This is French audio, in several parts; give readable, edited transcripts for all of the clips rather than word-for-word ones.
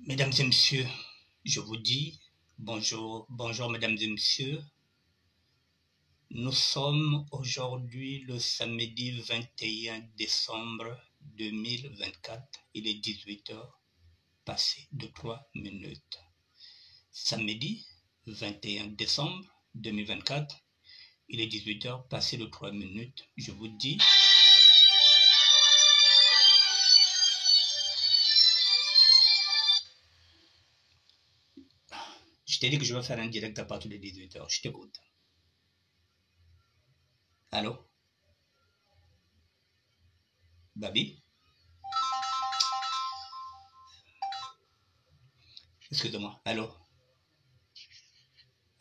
Mesdames et messieurs, je vous dis bonjour, bonjour mesdames et messieurs. Nous sommes aujourd'hui le samedi 21 décembre 2024. Il est 18 h passé de 3 minutes. Samedi 21 décembre 2024. Il est 18 h passé de 3 minutes. Je vous dis... Je t'ai dit que je vais faire un direct à partir de 18 h. Je t'écoute. Allô? Babi? Excusez-moi. Allô?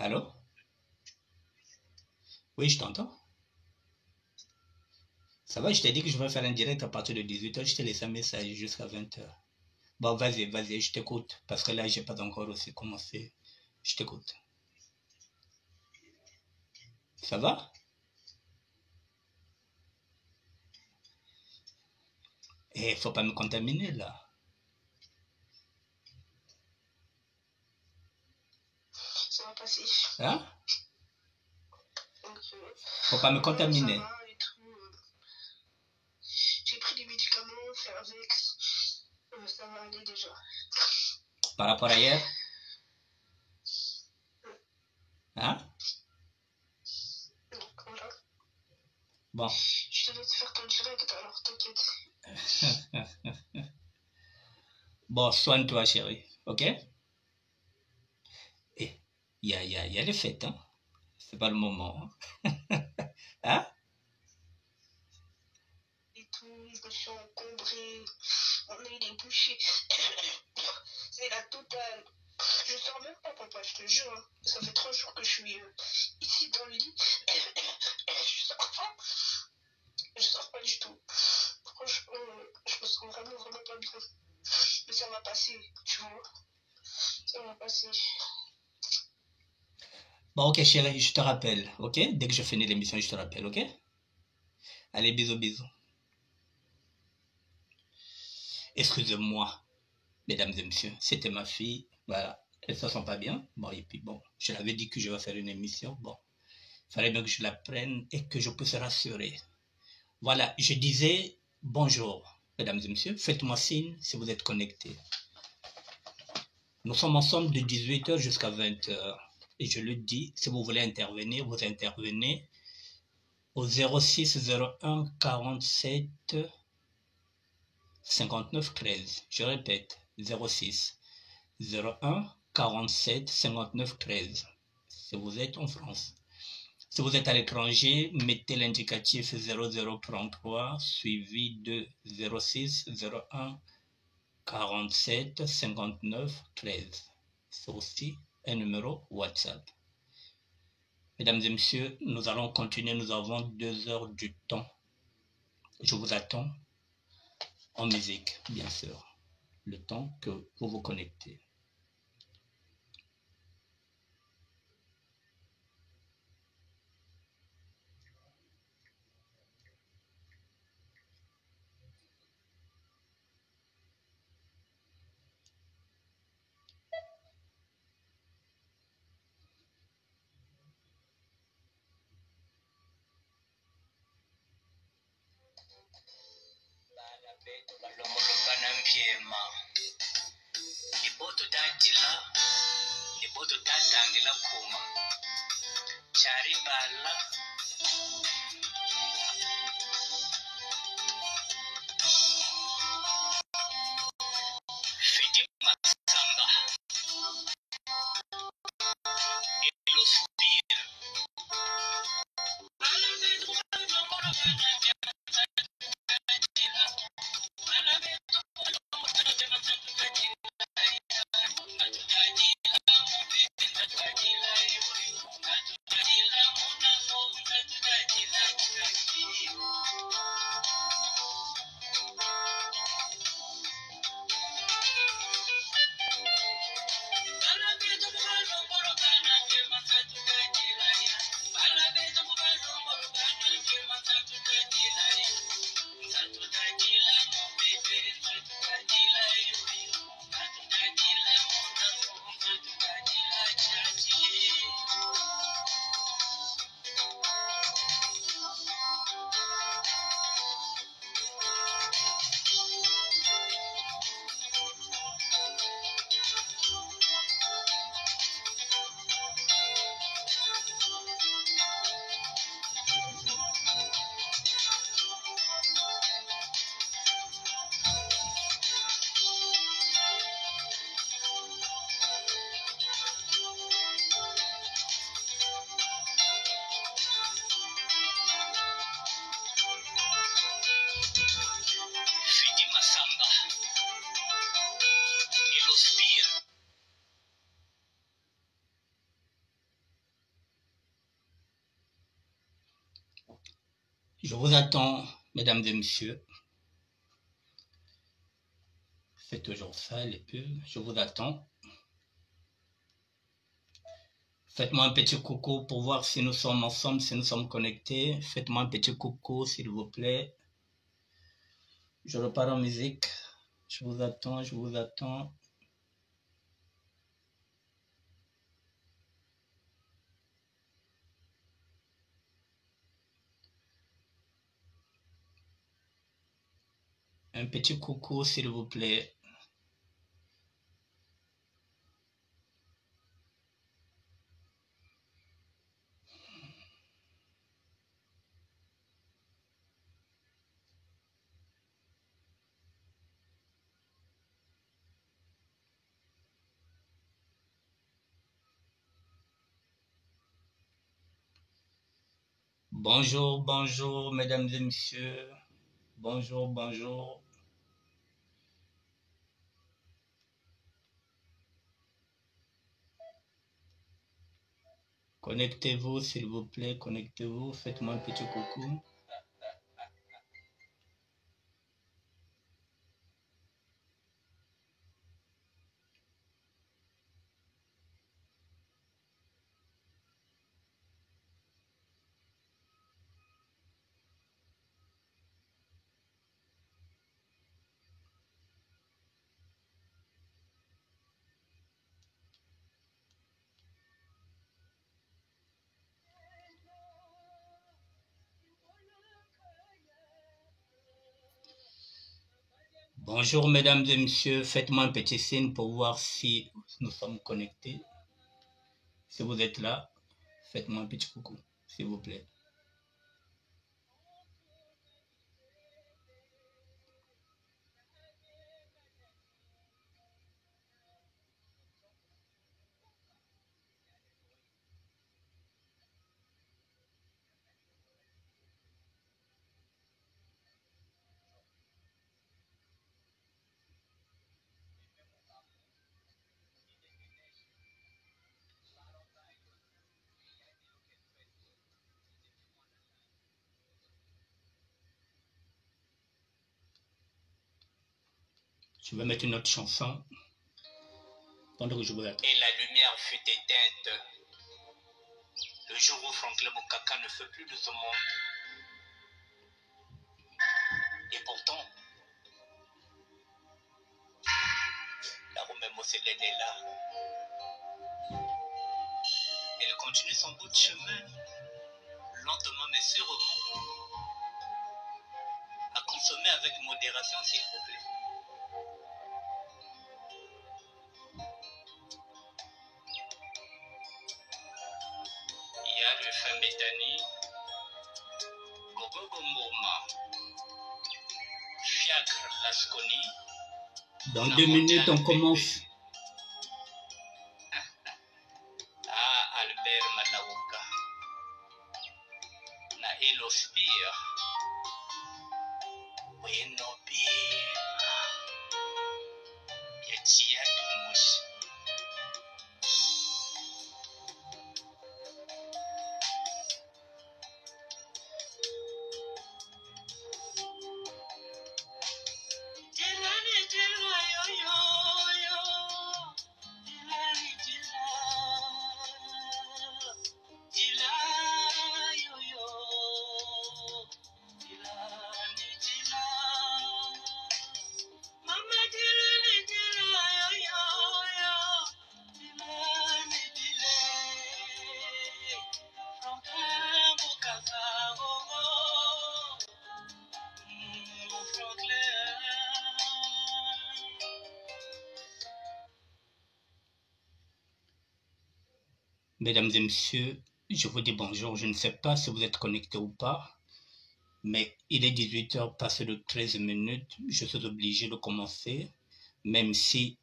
Allô? Oui, je t'entends. Ça va, je t'ai dit que je vais faire un direct à partir de 18 h. Je t'ai laissé un message jusqu'à 20 h. Bon, vas-y, je t'écoute. Parce que là, j'ai pas encore aussi commencé. Je t'écoute. Ça va? Eh, faut pas me contaminer, là. Ça va passer. Hein? Donc, faut pas me contaminer. Ça va et tout. J'ai pris des médicaments, fait avec. Ça va aller déjà. Par rapport à hier? Hein? Donc, voilà. Bon. Je te laisse faire ton direct, alors t'inquiète. Bon, soigne-toi, chérie. Ok? Eh, il y a les fêtes, hein? C'est pas le moment. Hein? Et tout, je me suis encombrée. On a eu des bouchées. C'est la totale. Je sors même pas, papa, je te jure. Hein. Ça fait 3 jours que je suis ici dans le lit. Je sors pas. Je sors pas du tout. Franchement, je me sens vraiment pas bien. Mais ça va passer, tu vois. Ça va passer. Bon, ok, chérie, je te rappelle, ok? Dès que je finis l'émission, je te rappelle, ok? Allez, bisous. Excusez-moi, mesdames et messieurs, c'était ma fille. Voilà, elle se sent pas bien. Bon, et puis bon, je l'avais dit que je vais faire une émission. Bon, il fallait bien que je la prenne et que je puisse rassurer. Voilà, je disais bonjour, mesdames et messieurs. Faites-moi signe si vous êtes connectés. Nous sommes ensemble de 18 h jusqu'à 20 h. Et je le dis, si vous voulez intervenir, vous intervenez au 06 01 47 59 13. Je répète, 06 01 47 59 13. Si vous êtes en France. Si vous êtes à l'étranger, mettez l'indicatif 0033 suivi de 06 01 47 59 13. C'est aussi un numéro WhatsApp. Mesdames et messieurs, nous allons continuer. Nous avons 2 heures du temps. Je vous attends en musique, bien sûr. Le temps que vous vous connectez. Liboto tatangela kuma charibala Fedima Samba Elospia Je vous attends, mesdames et messieurs. C'est toujours ça, les pubs. Je vous attends. Faites-moi un petit coucou pour voir si nous sommes ensemble, si nous sommes connectés. Faites-moi un petit coucou, s'il vous plaît. Je repars en musique. Je vous attends, je vous attends. Un petit coucou, s'il vous plaît. Bonjour, bonjour, mesdames et messieurs. Bonjour, bonjour. Connectez-vous, s'il vous plaît, connectez-vous. Faites-moi un petit coucou. Bonjour, mesdames et messieurs. Faites-moi un petit signe pour voir si nous sommes connectés. Si vous êtes là, faites-moi un petit coucou, s'il vous plaît. Je vais mettre une autre chanson pendant que je vous attends. Et la lumière fut éteinte. Le jour où Franklin Bukaka ne fait plus de ce monde. Et pourtant, la Romaine Mosselène est là. Elle continue son bout de chemin, lentement mais sûrement, à consommer avec modération, s'il vous plaît. Il y a le fin Bethany, Gogo Gomoma, Fiacre Lasconi. Dans 2 minutes, on commence. Ah, Albert Malawuka. Na Elospire. Wenobima. Yatia Dumushi. Mesdames et messieurs, je vous dis bonjour. Je ne sais pas si vous êtes connectés ou pas, mais il est 18h passé de 13 minutes. Je suis obligé de commencer, même si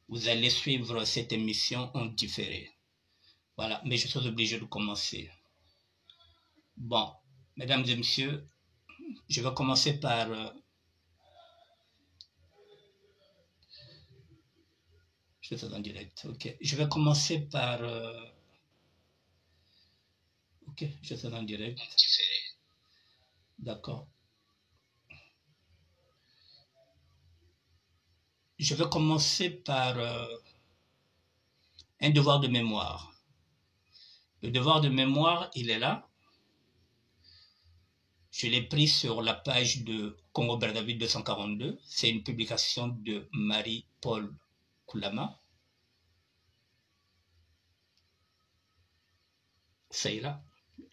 vous allez suivre cette émission en différé. Voilà, mais je suis obligé de commencer. Bon, mesdames et messieurs, je vais commencer par... Je suis en direct, ok. Je vais commencer par... Ok, je suis en direct. D'accord. Je vais commencer par un devoir de mémoire. Le devoir de mémoire, il est là. Je l'ai pris sur la page de Congo-Brazzaville 242. C'est une publication de Marie-Paul Koulama. Ça est là.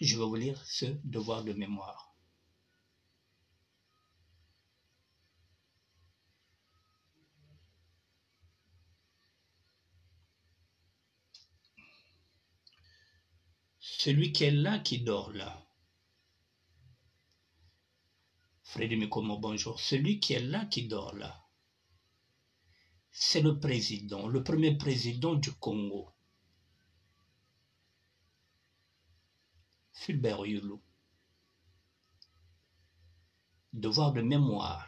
Je vais vous lire ce devoir de mémoire. Celui qui est là, qui dort là. Frédéric Mikomo, bonjour. Celui qui est là, qui dort là. C'est le président, le premier président du Congo. Fulbert Yulu. Devoir de mémoire.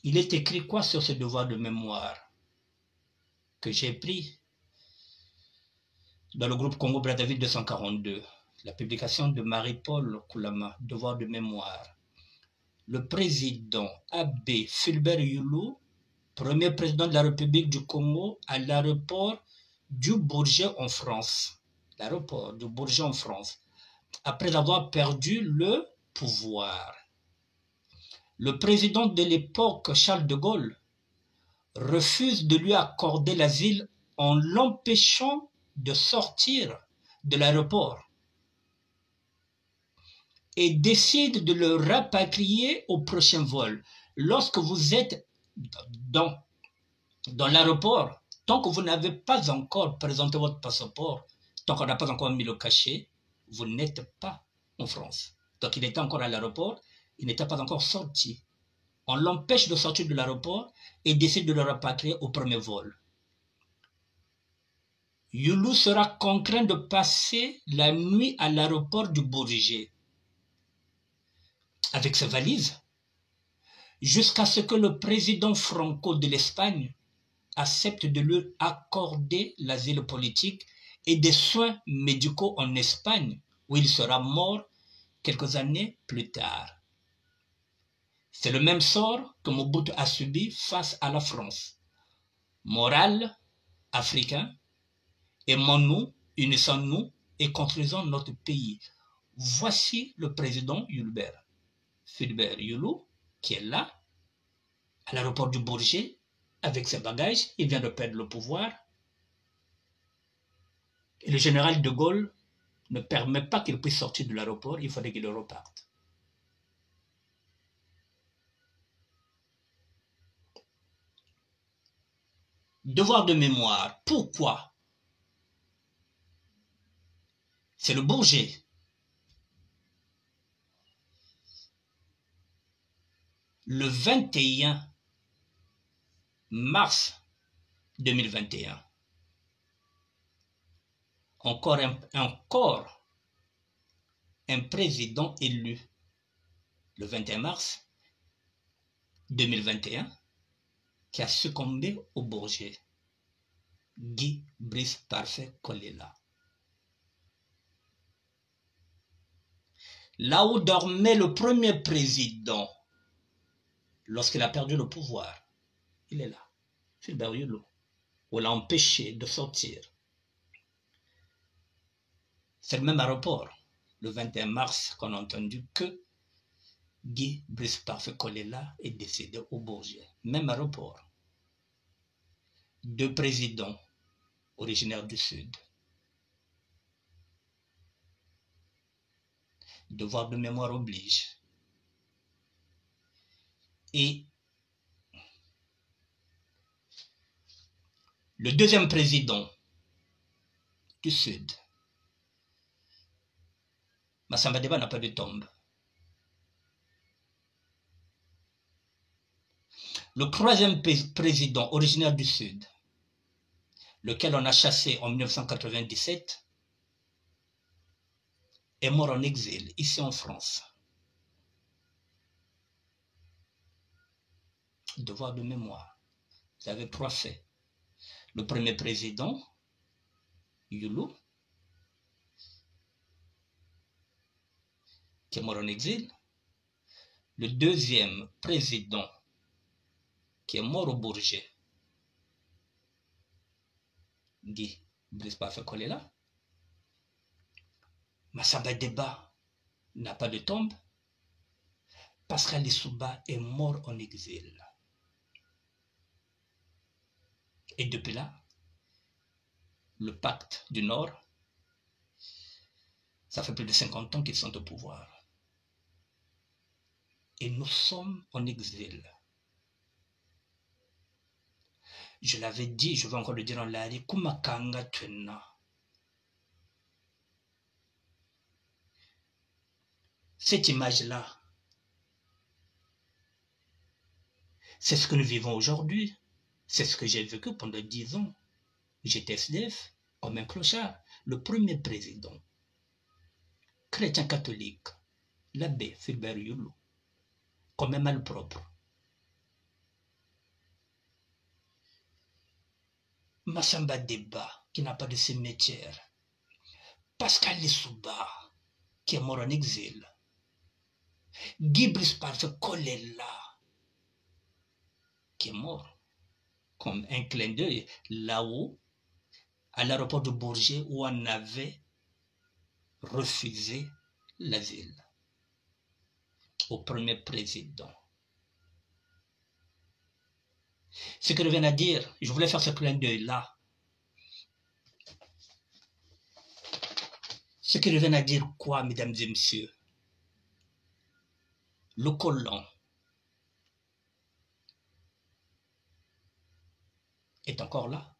Il est écrit quoi sur ce devoir de mémoire que j'ai pris dans le groupe Congo-Brazzaville 242, la publication de Marie-Paul Koulama, devoir de mémoire. Le président Abbé Fulbert Yulu, premier président de la République du Congo, à l'aéroport du Bourget en France. L'aéroport du Bourget en France, après avoir perdu le pouvoir. Le président de l'époque, Charles de Gaulle, refuse de lui accorder l'asile en l'empêchant de sortir de l'aéroport et décide de le rapatrier au prochain vol. Lorsque vous êtes dans l'aéroport, tant que vous n'avez pas encore présenté votre passeport, tant qu'on n'a pas encore mis le cachet, vous n'êtes pas en France. Donc il était encore à l'aéroport, il n'était pas encore sorti. On l'empêche de sortir de l'aéroport et décide de le rapatrier au premier vol. Yulu sera contraint de passer la nuit à l'aéroport du Bourget avec ses valises jusqu'à ce que le président Franco de l'Espagne accepte de lui accorder l'asile politique et des soins médicaux en Espagne, où il sera mort quelques années plus tard. C'est le même sort que Mobutu a subi face à la France. Moral, africain, aimons-nous, unissons-nous et construisons notre pays. Voici le président Fulbert Yulu, qui est là, à l'aéroport du Bourget, avec ses bagages. Il vient de perdre le pouvoir. Et le général de Gaulle ne permet pas qu'il puisse sortir de l'aéroport, il faudrait qu'il reparte. Devoir de mémoire. Pourquoi? C'est le Bourget. Le 21 mars 2021, encore un président élu le 21 mars 2021 qui a succombé au Bourget. Guy Brice Parfait Kolela. Là où dormait le premier président lorsqu'il a perdu le pouvoir, il est là, Fulbert Yulu. On l'a empêché de sortir. C'est le même aéroport, le 21 mars, qu'on a entendu que Guy Brice Parfait Kolela est décédé au Bourget. Même aéroport. Deux présidents originaires du Sud. Devoir de mémoire oblige. Et le deuxième président du Sud, Massamba Deba, n'a pas de tombe. Le troisième président originaire du Sud, lequel on a chassé en 1997, est mort en exil, ici en France. Devoir de mémoire. Vous avez trois faits. Le premier président, Yulu, qui est mort en exil. Le deuxième président qui est mort au Bourget, Guy Brice Parfait Kolela. Massamba Deba n'a pas de tombe. Pascal Lissouba est mort en exil. Et depuis là, le pacte du Nord, ça fait plus de 50 ans qu'ils sont au pouvoir. Et nous sommes en exil. Je l'avais dit, je vais encore le dire en lari, Kumakanga Tuna. Cette image-là, c'est ce que nous vivons aujourd'hui. C'est ce que j'ai vécu pendant 10 ans. J'étais SDF comme un clochard. Le premier président, chrétien catholique, l'abbé Philbert Youlou, comme un malpropre. Massamba Deba, qui n'a pas de cimetière. Pascal Lissouba, qui est mort en exil. Guy Brice Parfait Kolela, qui est mort, comme un clin d'œil, là-haut, à l'aéroport de Bourget, où on avait refusé l'asile au premier président. Ce que je viens de dire, je voulais faire ce clin d'œil-là. Ce que je viens de dire, quoi, mesdames et messieurs? Le colon est encore là.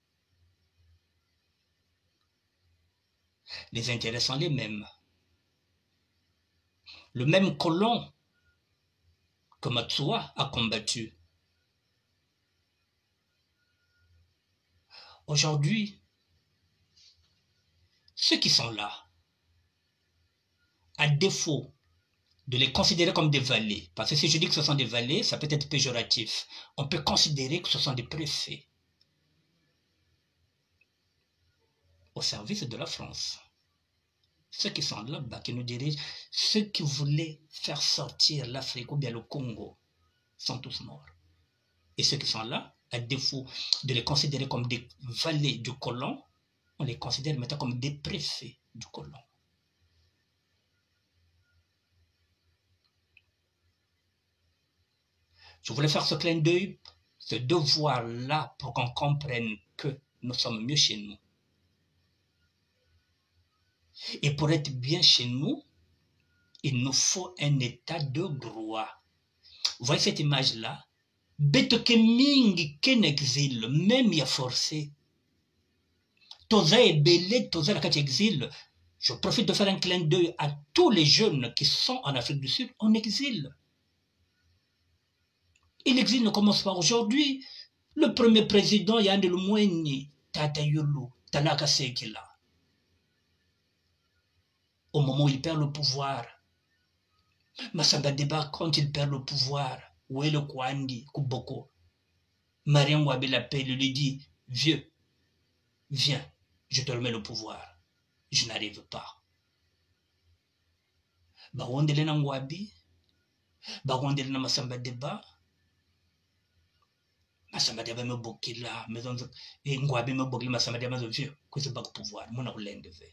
Les intérêts sont les mêmes. Le même colon que Matsua a combattu. Aujourd'hui, ceux qui sont là, à défaut de les considérer comme des valets, parce que si je dis que ce sont des valets, ça peut être péjoratif. On peut considérer que ce sont des préfets au service de la France. Ceux qui sont là-bas, qui nous dirigent, ceux qui voulaient faire sortir l'Afrique ou bien le Congo, sont tous morts. Et ceux qui sont là, à défaut de les considérer comme des valets du colon, on les considère maintenant comme des préfets du colon. Je voulais faire ce clin d'œil, ce devoir-là, pour qu'on comprenne que nous sommes mieux chez nous. Et pour être bien chez nous, il nous faut un état de droit. Vous voyez cette image-là? Betoke mingi ken exil, même y a forcé. Toza est belé, toza la kat exil. Je profite de faire un clin d'œil à tous les jeunes qui sont en Afrique du Sud en exil. Et l'exil ne commence pas aujourd'hui. Le premier président, Yandel Moueni, Tata Youlou, Tanaka Sekila. Au moment où il perd le pouvoir, Massamba Deba, quand il perd le pouvoir, Ouele Kwandi, Kuboko, Mariam Wabe l'appelle et lui dit, vieux, viens, je te remets le pouvoir. Je n'arrive pas. Bawondele na Ngwabi, Bawondele na Massamba Deba, Massamba Deba me bokila, et Ngwabi me bokila, Massamba Deba me vieux, que c'est pas le pouvoir, mon arlende ve.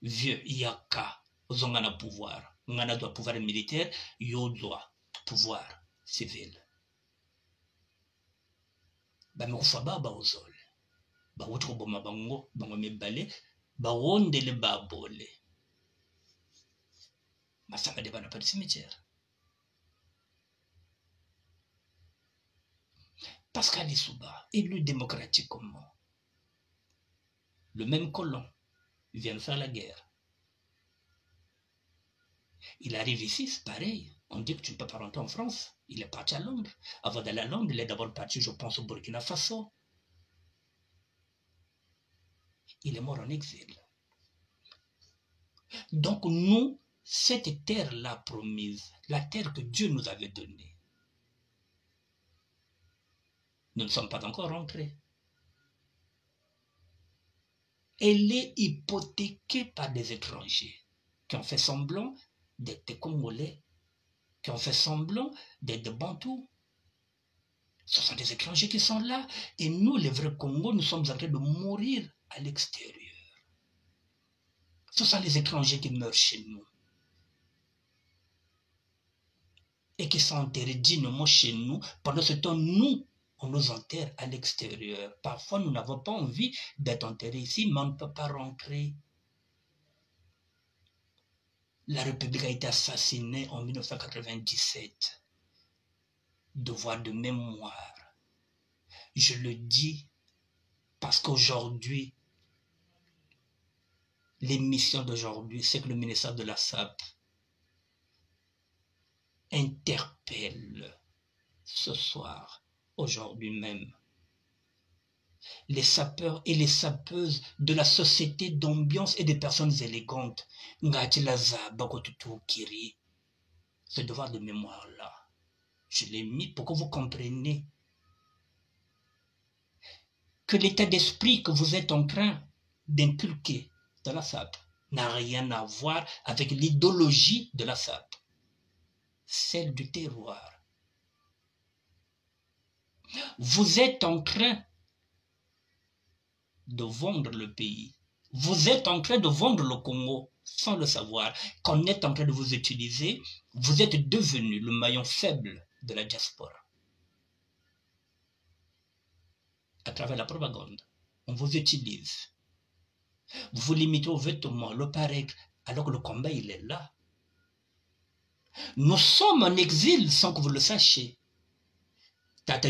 Vieux, yaka, ozongana pouvoir. Ngana doit pouvoir militaire, yo doit pouvoir civil. Ba me kufaba ba ozole. Ba wotro boma bango, bango mebale, ba wondele ba bole. Massamba Deba n'a pas de cimetière. Pascal Lissouba, élu démocratiquement. Le même colon vient de faire la guerre. Il arrive ici, c'est pareil. On dit que tu ne peux pas rentrer en France. Il est parti à Londres. Avant d'aller à Londres, il est d'abord parti, je pense, au Burkina Faso. Il est mort en exil. Donc nous, cette terre-là promise, la terre que Dieu nous avait donnée, nous ne sommes pas encore rentrés. Elle est hypothéquée par des étrangers qui ont fait semblant d'être Congolais qui ont fait semblant d'être des Bantous. Ce sont des étrangers qui sont là. Et nous, les vrais Congos, nous sommes en train de mourir à l'extérieur. Ce sont les étrangers qui meurent chez nous. Et qui sont enterrés dignement chez nous. Pendant ce temps, nous, on nous enterre à l'extérieur. Parfois, nous n'avons pas envie d'être enterrés ici, mais on ne peut pas rentrer. La République a été assassinée en 1997. Devoir de mémoire. Je le dis parce qu'aujourd'hui, l'émission d'aujourd'hui, c'est que le ministère de la SAP interpelle ce soir, aujourd'hui même, les sapeurs et les sapeuses de la société d'ambiance et des personnes élégantes. Ce devoir de mémoire-là, je l'ai mis pour que vous compreniez que l'état d'esprit que vous êtes en train d'inculquer dans la SAP n'a rien à voir avec l'idéologie de la SAP, celle du terroir. Vous êtes en train de vendre le pays. Vous êtes en train de vendre le Congo sans le savoir. Qu'on est en train de vous utiliser, vous êtes devenu le maillon faible de la diaspora. À travers la propagande, on vous utilise. Vous vous limitez aux vêtements, le paraît, alors que le combat, il est là. Nous sommes en exil sans que vous le sachiez. Ça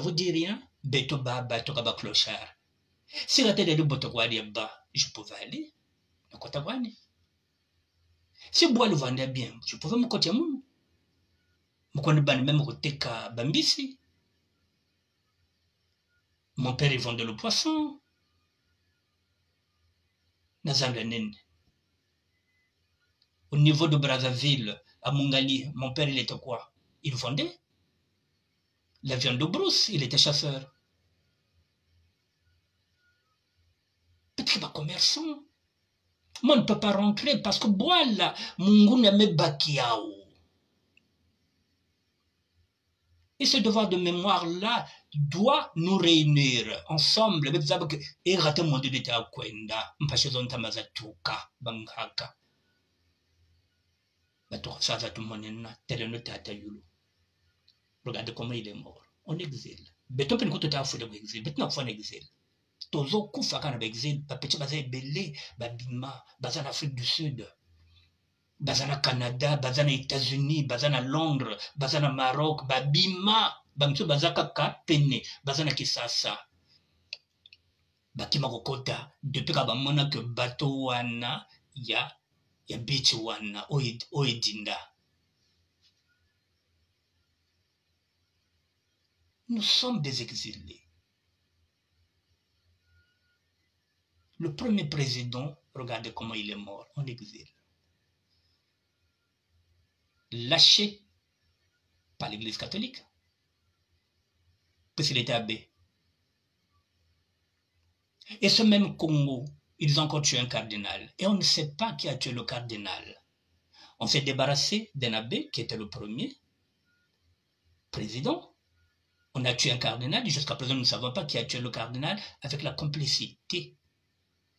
vous dit rien? Beto baba toka clochard. Si la tête de Botokwadi bas, je pouvais aller. Si bois le vendait bien, je pouvais me côté mon. Je connais pas même côté ka Bambisi. Mon père il vendait le poisson. Au niveau de Brazzaville, à Mungali, mon père il était quoi? Il vendait la viande de brousse, il était chasseur. Peut-être pas commerçant. Moi, on ne peut pas rentrer parce que voilà, Mungu me bakiao. Et ce devoir de mémoire-là doit nous réunir ensemble. Et rater mon Dieu de ta kwenda, mpachezon tamazatuka, bangaka. Ça va tout le monde, tel ne tata yulo. Regardez comment il est mort. En exil. Beton peut nous tout à fait l'exil. Beton en exil. Tozo kufa kana exil. Papeti baza belé, babima, baza en Afrique du Sud. Bazana Canada, bazana États-Unis, bazana Londres, bazana Maroc, babima, bamso bazaka ka pene, bazana Kisasa. Bakima kokota, depuis ka bamona que bateau wana ya beach wana oedinda. Nous sommes des exilés. Le premier président, regardez comment il est mort en exil. Lâché par l'Église catholique, parce qu'il était abbé. Et ce même Congo, ils ont encore tué un cardinal. Et on ne sait pas qui a tué le cardinal. On s'est débarrassé d'un abbé qui était le premier président. On a tué un cardinal et jusqu'à présent nous ne savons pas qui a tué le cardinal avec la complicité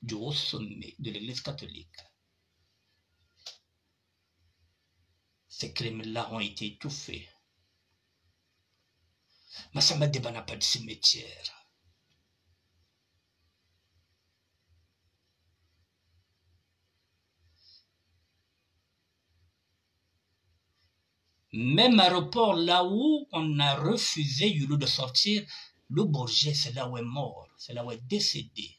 du haut sommet de l'Église catholique. Ces crimes-là ont été étouffés. Massamba Deba n'a pas de cimetière. Même aéroport, là où on a refusé Yulu de sortir, le Bourget, c'est là où est mort, c'est là où est décédé.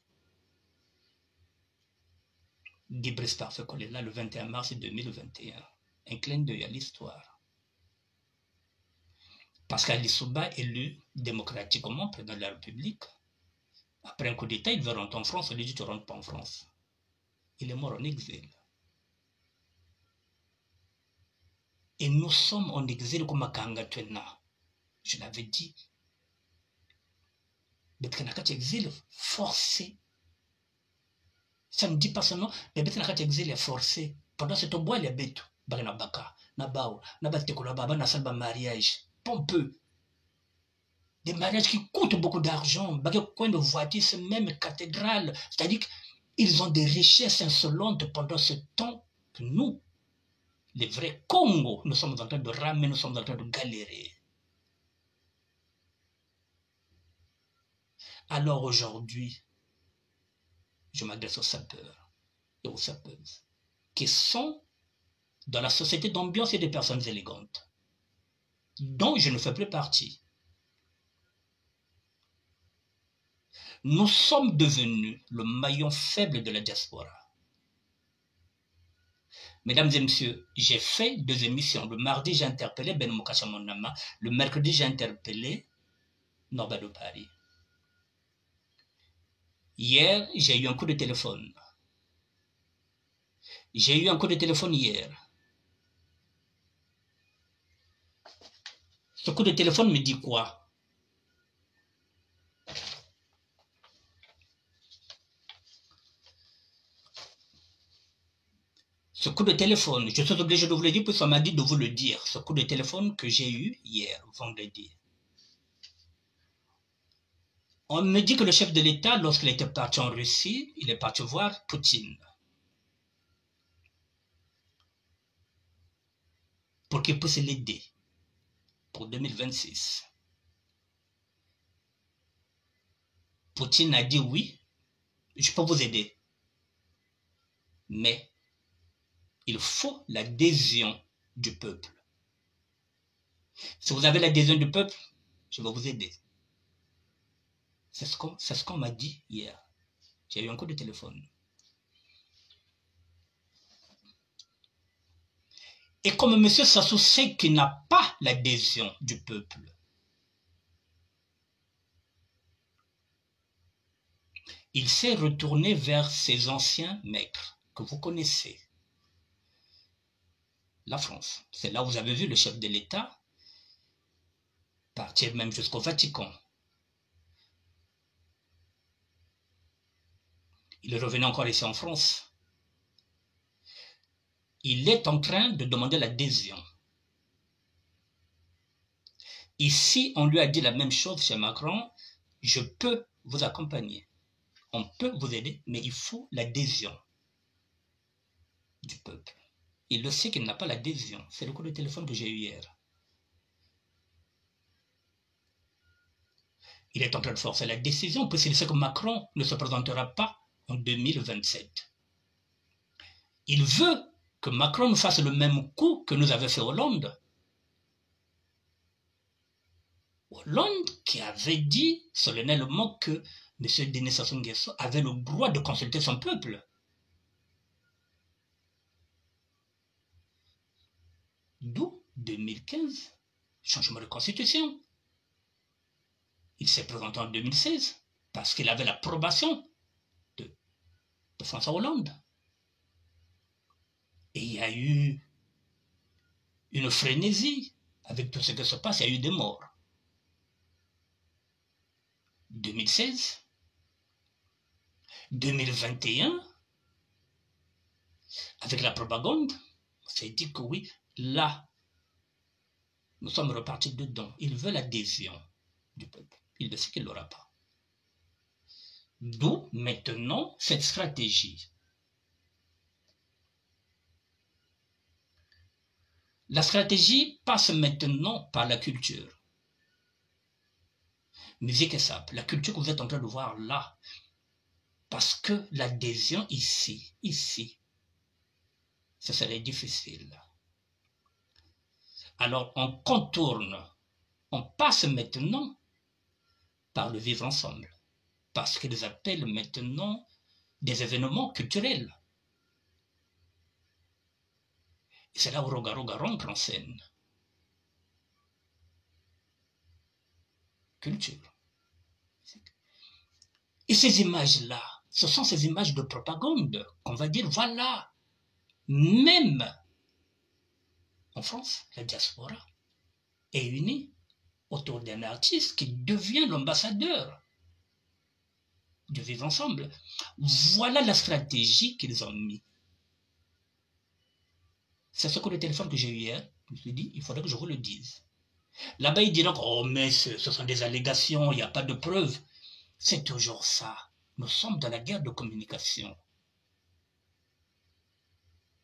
Guy Brice Parfait est là le 21 mars 2021. Un clin d'œil à l'histoire. Pascal Lissouba, élu démocratiquement président de la République, après un coup d'État, il veut rentrer en France, on lui dit tu ne rentres pas en France. Il est mort en exil. Et nous sommes en exil comme Makanga Tuena. Je l'avais dit. Mais quand exil forcé, Ça ne dit pas son nom, mais bête n'a exilé forcé. Pendant ce temps, bois les bêtes, bagana baka, nabao, nabatekola baba, nasalba mariage, pompeux. Des mariages qui coûtent beaucoup d'argent, bagay coin de voiture, c'est même cathédrale. C'est-à-dire qu'ils ont des richesses insolentes pendant ce temps que nous, les vrais Congo, nous sommes en train de ramer, nous sommes en train de galérer. Alors aujourd'hui, je m'adresse aux sapeurs et aux sapeuses qui sont dans la société d'ambiance et des personnes élégantes, dont je ne fais plus partie. Nous sommes devenus le maillon faible de la diaspora. Mesdames et messieurs, j'ai fait 2 émissions. Le mardi, j'ai interpellé Ben Mokasha Monama. Le mercredi, j'ai interpellé Norba de Paris. Hier, j'ai eu un coup de téléphone. J'ai eu un coup de téléphone hier. Ce coup de téléphone me dit quoi? Ce coup de téléphone, je suis obligé de vous le dire, puis on m'a dit de vous le dire. Ce coup de téléphone que j'ai eu hier, vendredi. On me dit que le chef de l'État, lorsqu'il était parti en Russie, il est parti voir Poutine. Pour qu'il puisse l'aider pour 2026. Poutine a dit oui, je peux vous aider. Mais il faut l'adhésion du peuple. Si vous avez l'adhésion du peuple, je vais vous aider. C'est ce qu'on m'a dit hier. J'ai eu un coup de téléphone. Et comme M. Sassou sait qu'il n'a pas l'adhésion du peuple, il s'est retourné vers ses anciens maîtres que vous connaissez. La France, c'est là où vous avez vu le chef de l'État partir même jusqu'au Vatican. Il est revenu encore ici en France. Il est en train de demander l'adhésion. Ici, on lui a dit la même chose chez Macron. Je peux vous accompagner. On peut vous aider, mais il faut l'adhésion du peuple. Il le sait qu'il n'a pas l'adhésion. C'est le coup de téléphone que j'ai eu hier. Il est en train de forcer la décision, puisqu'il sait que Macron ne se présentera pas en 2027. Il veut que Macron nous fasse le même coup que nous avait fait Hollande. Hollande qui avait dit solennellement que M. Denis Sassou Nguesso avait le droit de consulter son peuple. D'où 2015, changement de constitution. Il s'est présenté en 2016 parce qu'il avait l'approbation de François Hollande. Et il y a eu une frénésie avec tout ce qui se passe, il y a eu des morts. 2016, 2021, avec la propagande, on s'est dit que oui, là, nous sommes repartis dedans. Il veut l'adhésion du peuple. Il ne sait qu'il ne l'aura pas. D'où maintenant cette stratégie. La stratégie passe maintenant par la culture. Musique et sable, la culture que vous êtes en train de voir là. Parce que l'adhésion ici, ce serait difficile. Alors on contourne, on passe maintenant par le vivre ensemble. Parce qu'ils appellent maintenant des événements culturels. Et c'est là où Rogaroga rentre en scène. Culture. Et ces images-là, ce sont ces images de propagande qu'on va dire, voilà, même en France, la diaspora est unie autour d'un artiste qui devient l'ambassadeur de vivre ensemble. Voilà la stratégie qu'ils ont mis. C'est ce que le téléphone que j'ai eu hier, je me suis dit, il faudrait que je vous le dise. Là-bas, ils diront, oh, mais ce sont des allégations, il n'y a pas de preuves. C'est toujours ça. Nous sommes dans la guerre de communication.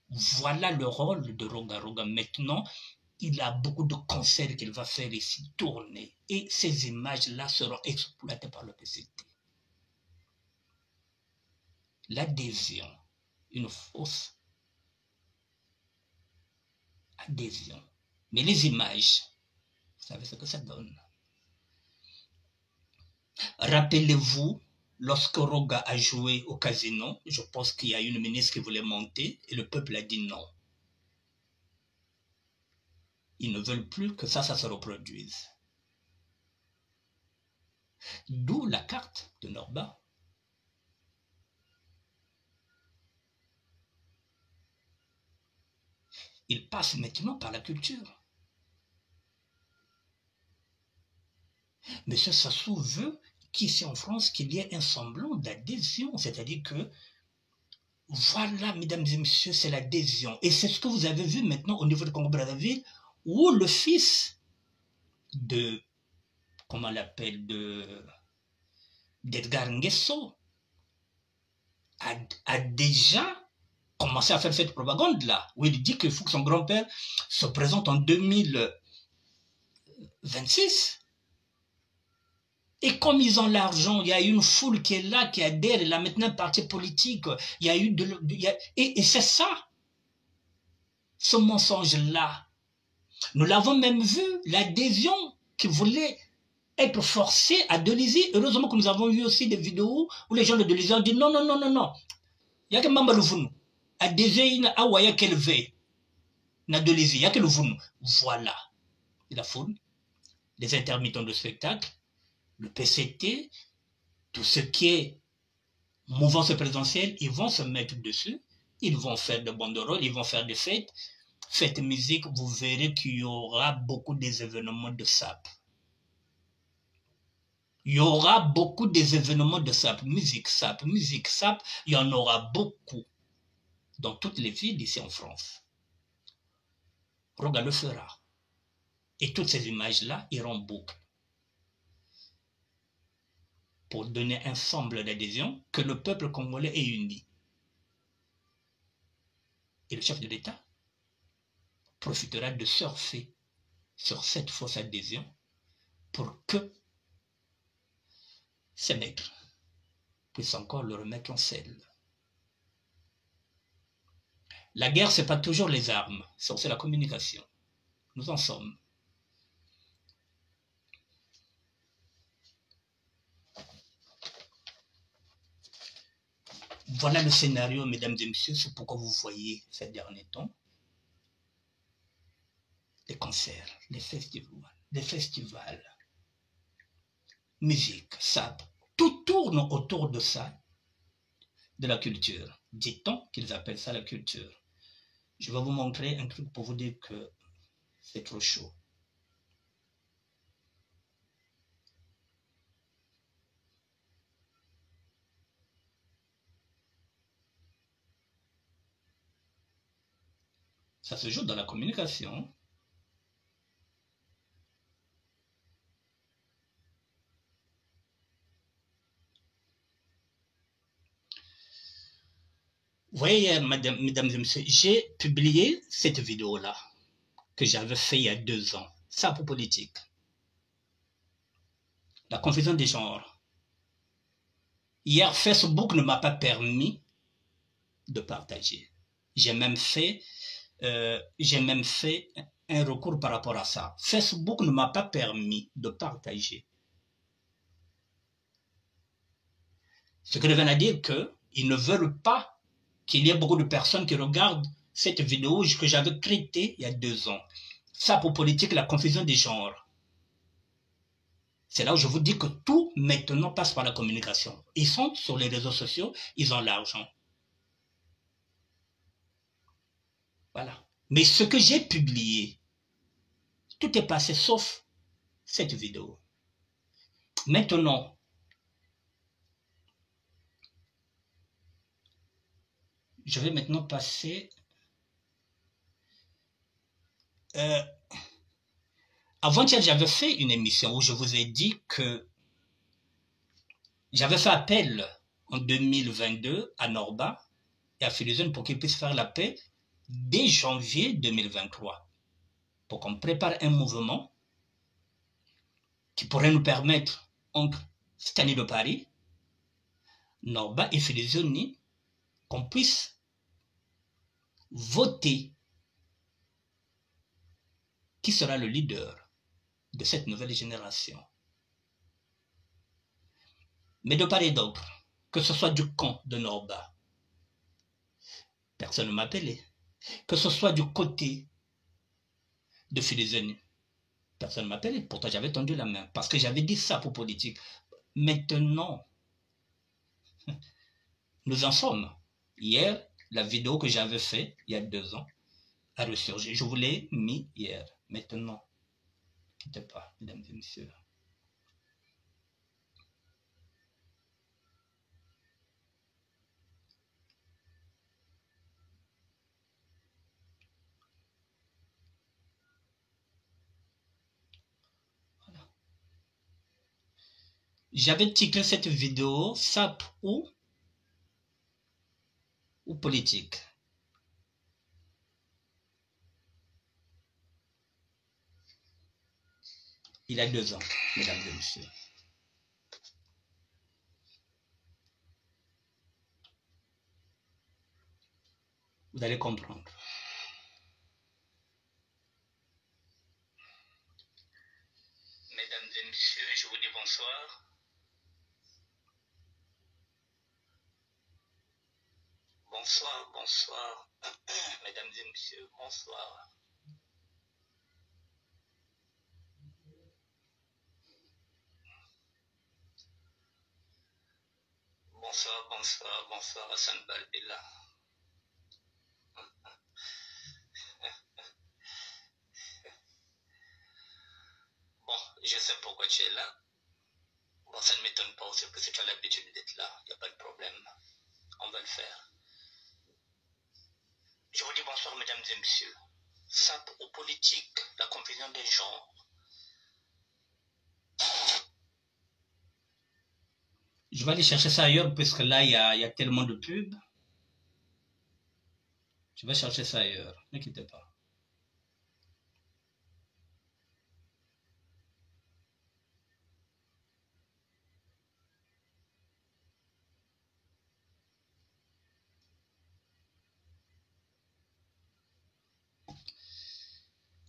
Voilà le rôle de Roga Roga. Maintenant, il a beaucoup de concerts qu'il va faire ici, tourner. Et ces images-là seront exploitées par le PCT. L'adhésion, une fausse adhésion. Mais les images, vous savez ce que ça donne. Rappelez-vous, lorsque Roga a joué au casino, je pense qu'il y a une ministre qui voulait monter et le peuple a dit non. Ils ne veulent plus que ça se reproduise. D'où la carte de Norba. Il passe maintenant par la culture. M. Sassou veut qu'ici en France, qu'il y ait un semblant d'adhésion. C'est-à-dire que, voilà, mesdames et messieurs, c'est l'adhésion. Et c'est ce que vous avez vu maintenant au niveau de Congo-Brazzaville, où le fils de, comment on l'appelle, d'Edgar Nguesso a déjà commencé à faire cette propagande-là, où il dit qu'il faut que son grand-père se présente en 2026. Et comme ils ont l'argent, il y a une foule qui est là, qui adhère, il a maintenant un parti politique, il y a eu et c'est ça, ce mensonge-là. Nous l'avons même vu, l'adhésion qui voulait être forcée à Delizy. Heureusement que nous avons vu aussi des vidéos où les gens de Delizy ont dit non, non, non, non, non. Il y a que Mamba Louvounou. Adhésion à Waya Kelve. Na Delizy, il y a que Louvounou. Voilà. Et la foule, les intermittents de spectacle, le PCT, tout ce qui est mouvance présidentielle, ils vont se mettre dessus, ils vont faire de banderoles, ils vont faire des fêtes. Faites musique, vous verrez qu'il y aura beaucoup des événements de SAP. Il y aura beaucoup des événements de SAP, musique SAP, il y en aura beaucoup dans toutes les villes ici en France. Roga le fera. Et toutes ces images-là iront boucle pour donner un semble d'adhésion que le peuple congolais est uni. Et le chef de l'État profitera de surfer sur cette fausse adhésion pour que ces maîtres puissent encore le remettre en selle. La guerre, ce n'est pas toujours les armes, c'est aussi la communication. Nous en sommes. Voilà le scénario, mesdames et messieurs, c'est pourquoi vous voyez ces derniers temps les concerts, les festivals, musique, SAP, tout tourne autour de ça, de la culture. Dit-on qu'ils appellent ça la culture. Je vais vous montrer un truc pour vous dire que c'est trop chaud. Ça se joue dans la communication. Vous voyez, mesdames et messieurs, j'ai publié cette vidéo-là que j'avais fait il y a 2 ans. Ça pour politique. La confusion des genres. Hier, Facebook ne m'a pas permis de partager. J'ai même fait un recours par rapport à ça. Facebook ne m'a pas permis de partager. Ce qui revient à dire qu'ils ne veulent pas qu'il y ait beaucoup de personnes qui regardent cette vidéo que j'avais traitée il y a 2 ans. Ça pour politique, la confusion des genres. C'est là où je vous dis que tout maintenant passe par la communication. Ils sont sur les réseaux sociaux, ils ont l'argent. Voilà. Mais ce que j'ai publié, tout est passé sauf cette vidéo. Maintenant, Je vais maintenant passer... Avant-hier, j'avais fait une émission où je vous ai dit que j'avais fait appel en 2022 à Norba et à Philizone pour qu'ils puissent faire la paix dès janvier 2023, pour qu'on prépare un mouvement qui pourrait nous permettre, entre Stani de Paris, Norba et Philizone, qu'on puisse voter qui sera le leader de cette nouvelle génération. Mais de part et d'autre, que ce soit du camp de Norba, personne ne m'a appelé, que ce soit du côté de Philizone, personne ne m'a appelé. Pourtant, j'avais tendu la main parce que j'avais dit ça pour politique. Maintenant, nous en sommes. Hier, la vidéo que j'avais faite il y a 2 ans a ressurgi. Je vous l'ai mis hier. Maintenant, ne quittez pas, mesdames et messieurs. Voilà. J'avais titré cette vidéo SAP ou politique. Il y a 2 ans, mesdames et messieurs. Vous allez comprendre. Mesdames et messieurs, je vous dis bonsoir. Bonsoir, bonsoir. Mesdames et messieurs, bonsoir. Bonsoir, bonsoir, bonsoir Hassan Balbila. Bon, je sais pourquoi tu es là. Bon, ça ne m'étonne pas aussi parce que tu as l'habitude d'être là. Il n'y a pas de problème. On va le faire. Je vous dis bonsoir, mesdames et messieurs. SAP aux politiques, la confusion des genres. Je vais aller chercher ça ailleurs puisque là, il y a tellement de pubs. Je vais chercher ça ailleurs. N'inquiétez pas.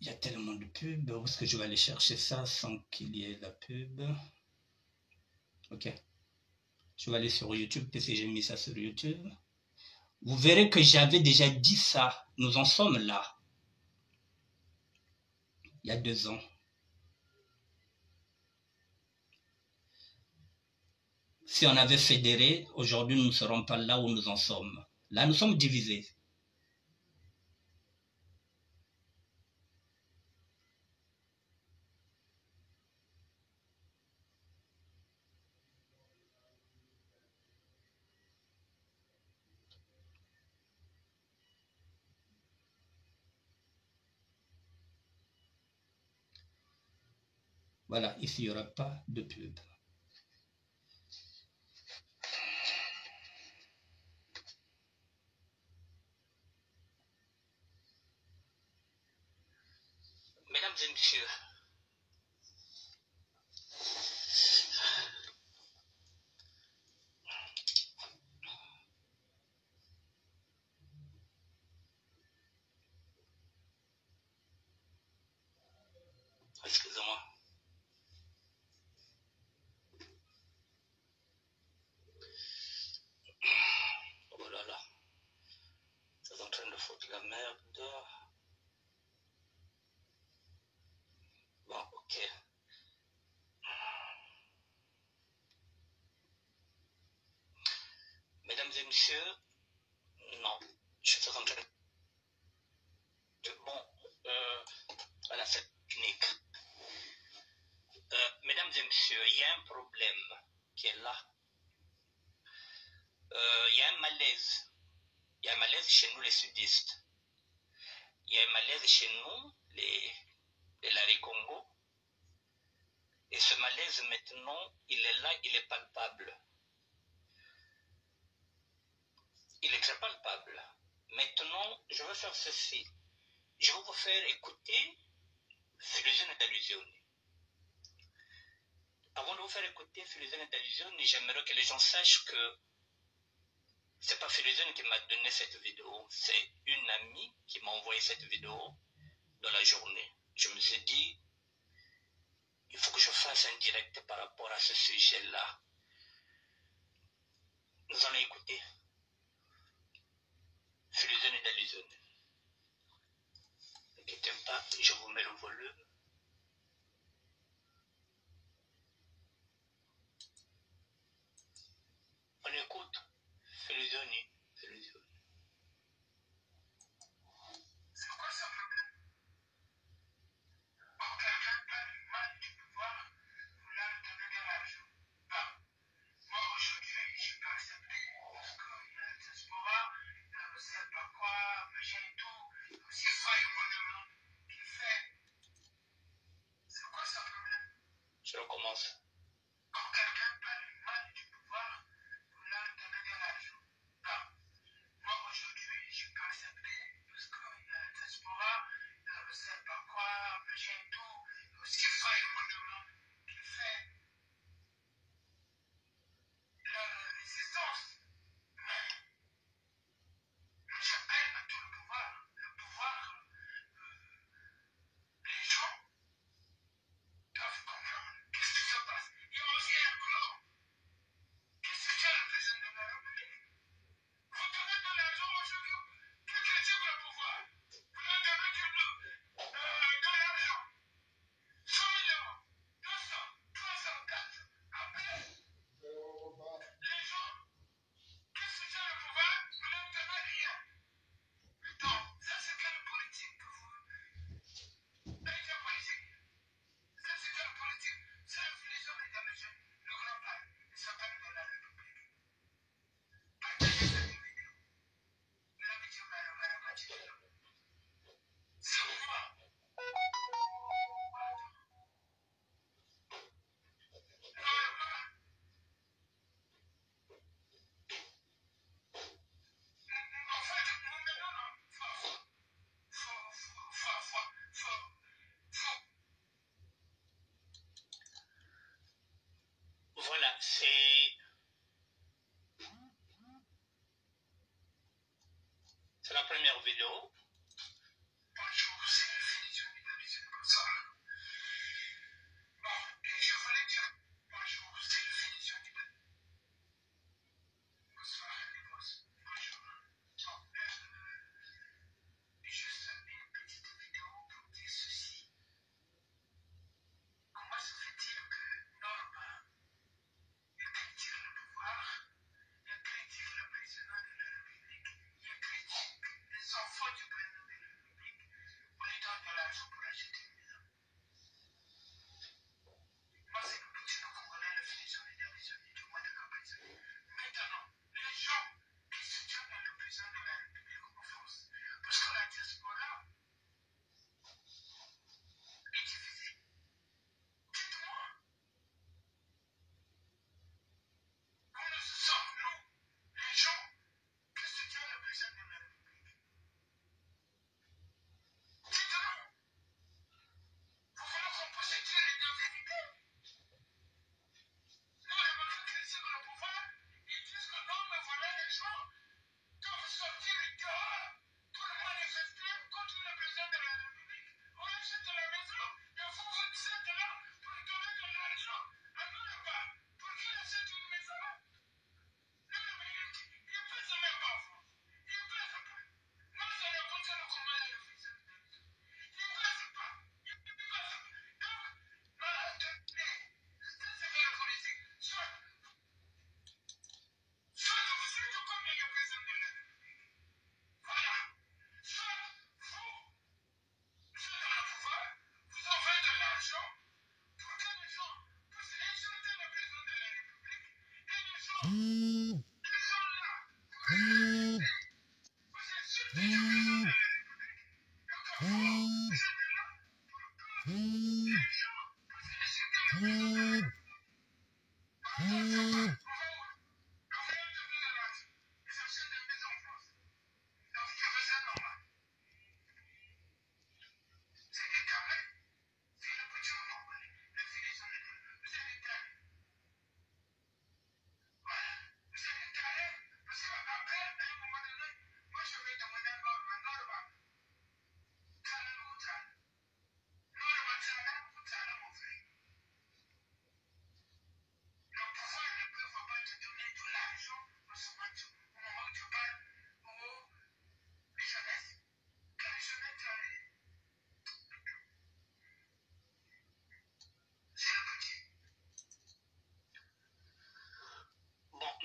Il y a tellement de pubs. Où est-ce que je vais aller chercher ça sans qu'il y ait la pub? Ok. Je vais aller sur YouTube parce que j'ai mis ça sur YouTube. Vous verrez que j'avais déjà dit ça. Nous en sommes là. Il y a 2 ans. Si on avait fédéré, aujourd'hui nous ne serons pas là où nous en sommes. Là, nous sommes divisés. Voilà, ici il n'y aura pas de pub. Mesdames et messieurs, excusez-moi. Oh là là, c'est en train de foutre la merde. Bon, ok. Mesdames et messieurs, non, je suis en train de... Bon, voilà cette technique. Mesdames et messieurs, il y a un problème qui est là. Il y a un malaise. Il y a un malaise chez nous, les sudistes. Il y a un malaise chez nous, les Lari Congo. Et ce malaise, maintenant, il est là, il est palpable. Il est très palpable. Maintenant, je vais faire ceci. Je vais vous faire écouter Filuzione d'Allusione. Avant de vous faire écouter Filuzione d'Allusione, j'aimerais que les gens sachent que c'est pas Filuzione qui m'a donné cette vidéo, c'est une amie qui m'a envoyé cette vidéo dans la journée. Je me suis dit, il faut que je fasse un direct par rapport à ce sujet-là. Nous allons écouter Filuzione d'Allusione. N'inquiétez pas, je vous mets le volume. On écoute Filuzione d'Allusione. C'est quoi ça problème? Quand quelqu'un a du mal du pouvoir, vous leur donnez de l'argent. Moi aujourd'hui, je peux accepter parce qu'il y a la diaspora, on ne sait pas quoi, machin et tout. Aussi, ça et moi demain, qu'il fait. C'est quoi ça problème? Je recommence. Quand quelqu'un a du mal du pouvoir, vous leur donnez de l'argent. Moi aujourd'hui, je peux accepter parce qu'il y a la diaspora, on ne sait pas quoi, machin et tout. Aussi, ça et moi demain, qu'il fait. La résistance. J'appelle à tout le pouvoir. Le pouvoir, les gens doivent comprendre qu'est-ce qui se passe. Il y a aussi un plan. Qu'est-ce que fait le président de la République? Vous donnez de l'argent aux gens qui critiquent le pouvoir. Vous leur donnez de l'argent. 100 millions, 200, 300, 400. Après, les gens qui soutiennent le pouvoir, vous leur donnez rien. Donc, ça c'est quelle politique que vous... quelle politique? Ça c'est quelle politique? C'est la filiation et le grand père. Il s'appelle de la République. Partagez cette vidéo. La vidéo m'a c'est moi. Voilà, c'est la première vidéo. Bonjour, c'est le Filuzione d'Allusione. Bonsoir. Bon, et je voulais dire bonjour, c'est le Filuzione d'Allusione. Bonsoir, les boss. Bonjour. Bon, juste une petite vidéo pour dire ceci. Comment se fait-il que Norma critique le pouvoir, il critique le président de la République, il critique les enfants du président de la République, on lui donne de l'argent pour acheter une maison. Moi, c'est le petit Congolais, la Filuzione d'Allusione, du mois de Campazzo. Maintenant, les gens qui soutiennent le président de la République en France, parce que la diaspora est divisée. Dites-moi, comment nous sommes, nous, les gens qui soutiennent le président de la République? Dites-nous, vous voulez qu'on puisse dire la vérité? Nous, les gens qui critiquent le pouvoir, ils disent que non, mais voilà, les gens doivent sortir dehors pour manifester contre le président de la République. On achète la maison et vous, vous êtes là pour donner de l'argent à nous là-bas. Pour qu'il achète une maison? Non, mais il ne peut même pas, vous. Il ne peut pas. Moi, je raconte le combat de l'officier. Il ne peut pas. Il ne peut pas. Donc, attendez, ça c'est de la politique. Soit vous faites comme le président de la République. Voilà. Soit vous, vous êtes dans le pouvoir, vous envoyez de l'argent pour que les gens puissent insulter le président de la République et les gens là pour rester.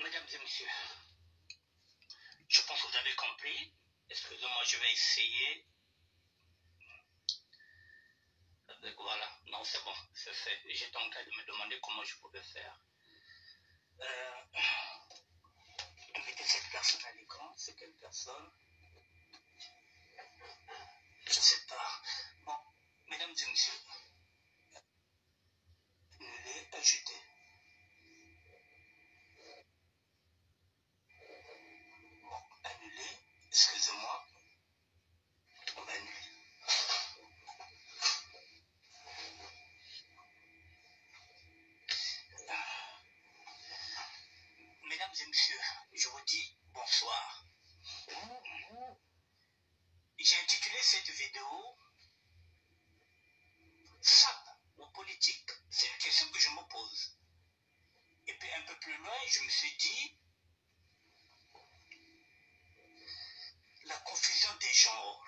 Mesdames et messieurs, je pense que vous avez compris. Excusez-moi, je vais essayer. Voilà, non, c'est bon, c'est fait. J'étais en train de me demander comment je pouvais faire. Mettez cette personne à l'écran, c'est quelle personne? Je ne sais pas. Bon, mesdames et messieurs, les ajouter. Bon, annuler, excusez-moi, on va annuler. Mesdames et messieurs, je vous dis bonsoir. J'ai intitulé cette vidéo SAP ou politique. C'est une question que je me pose. Et puis un peu plus loin, je me suis dit la confusion des genres.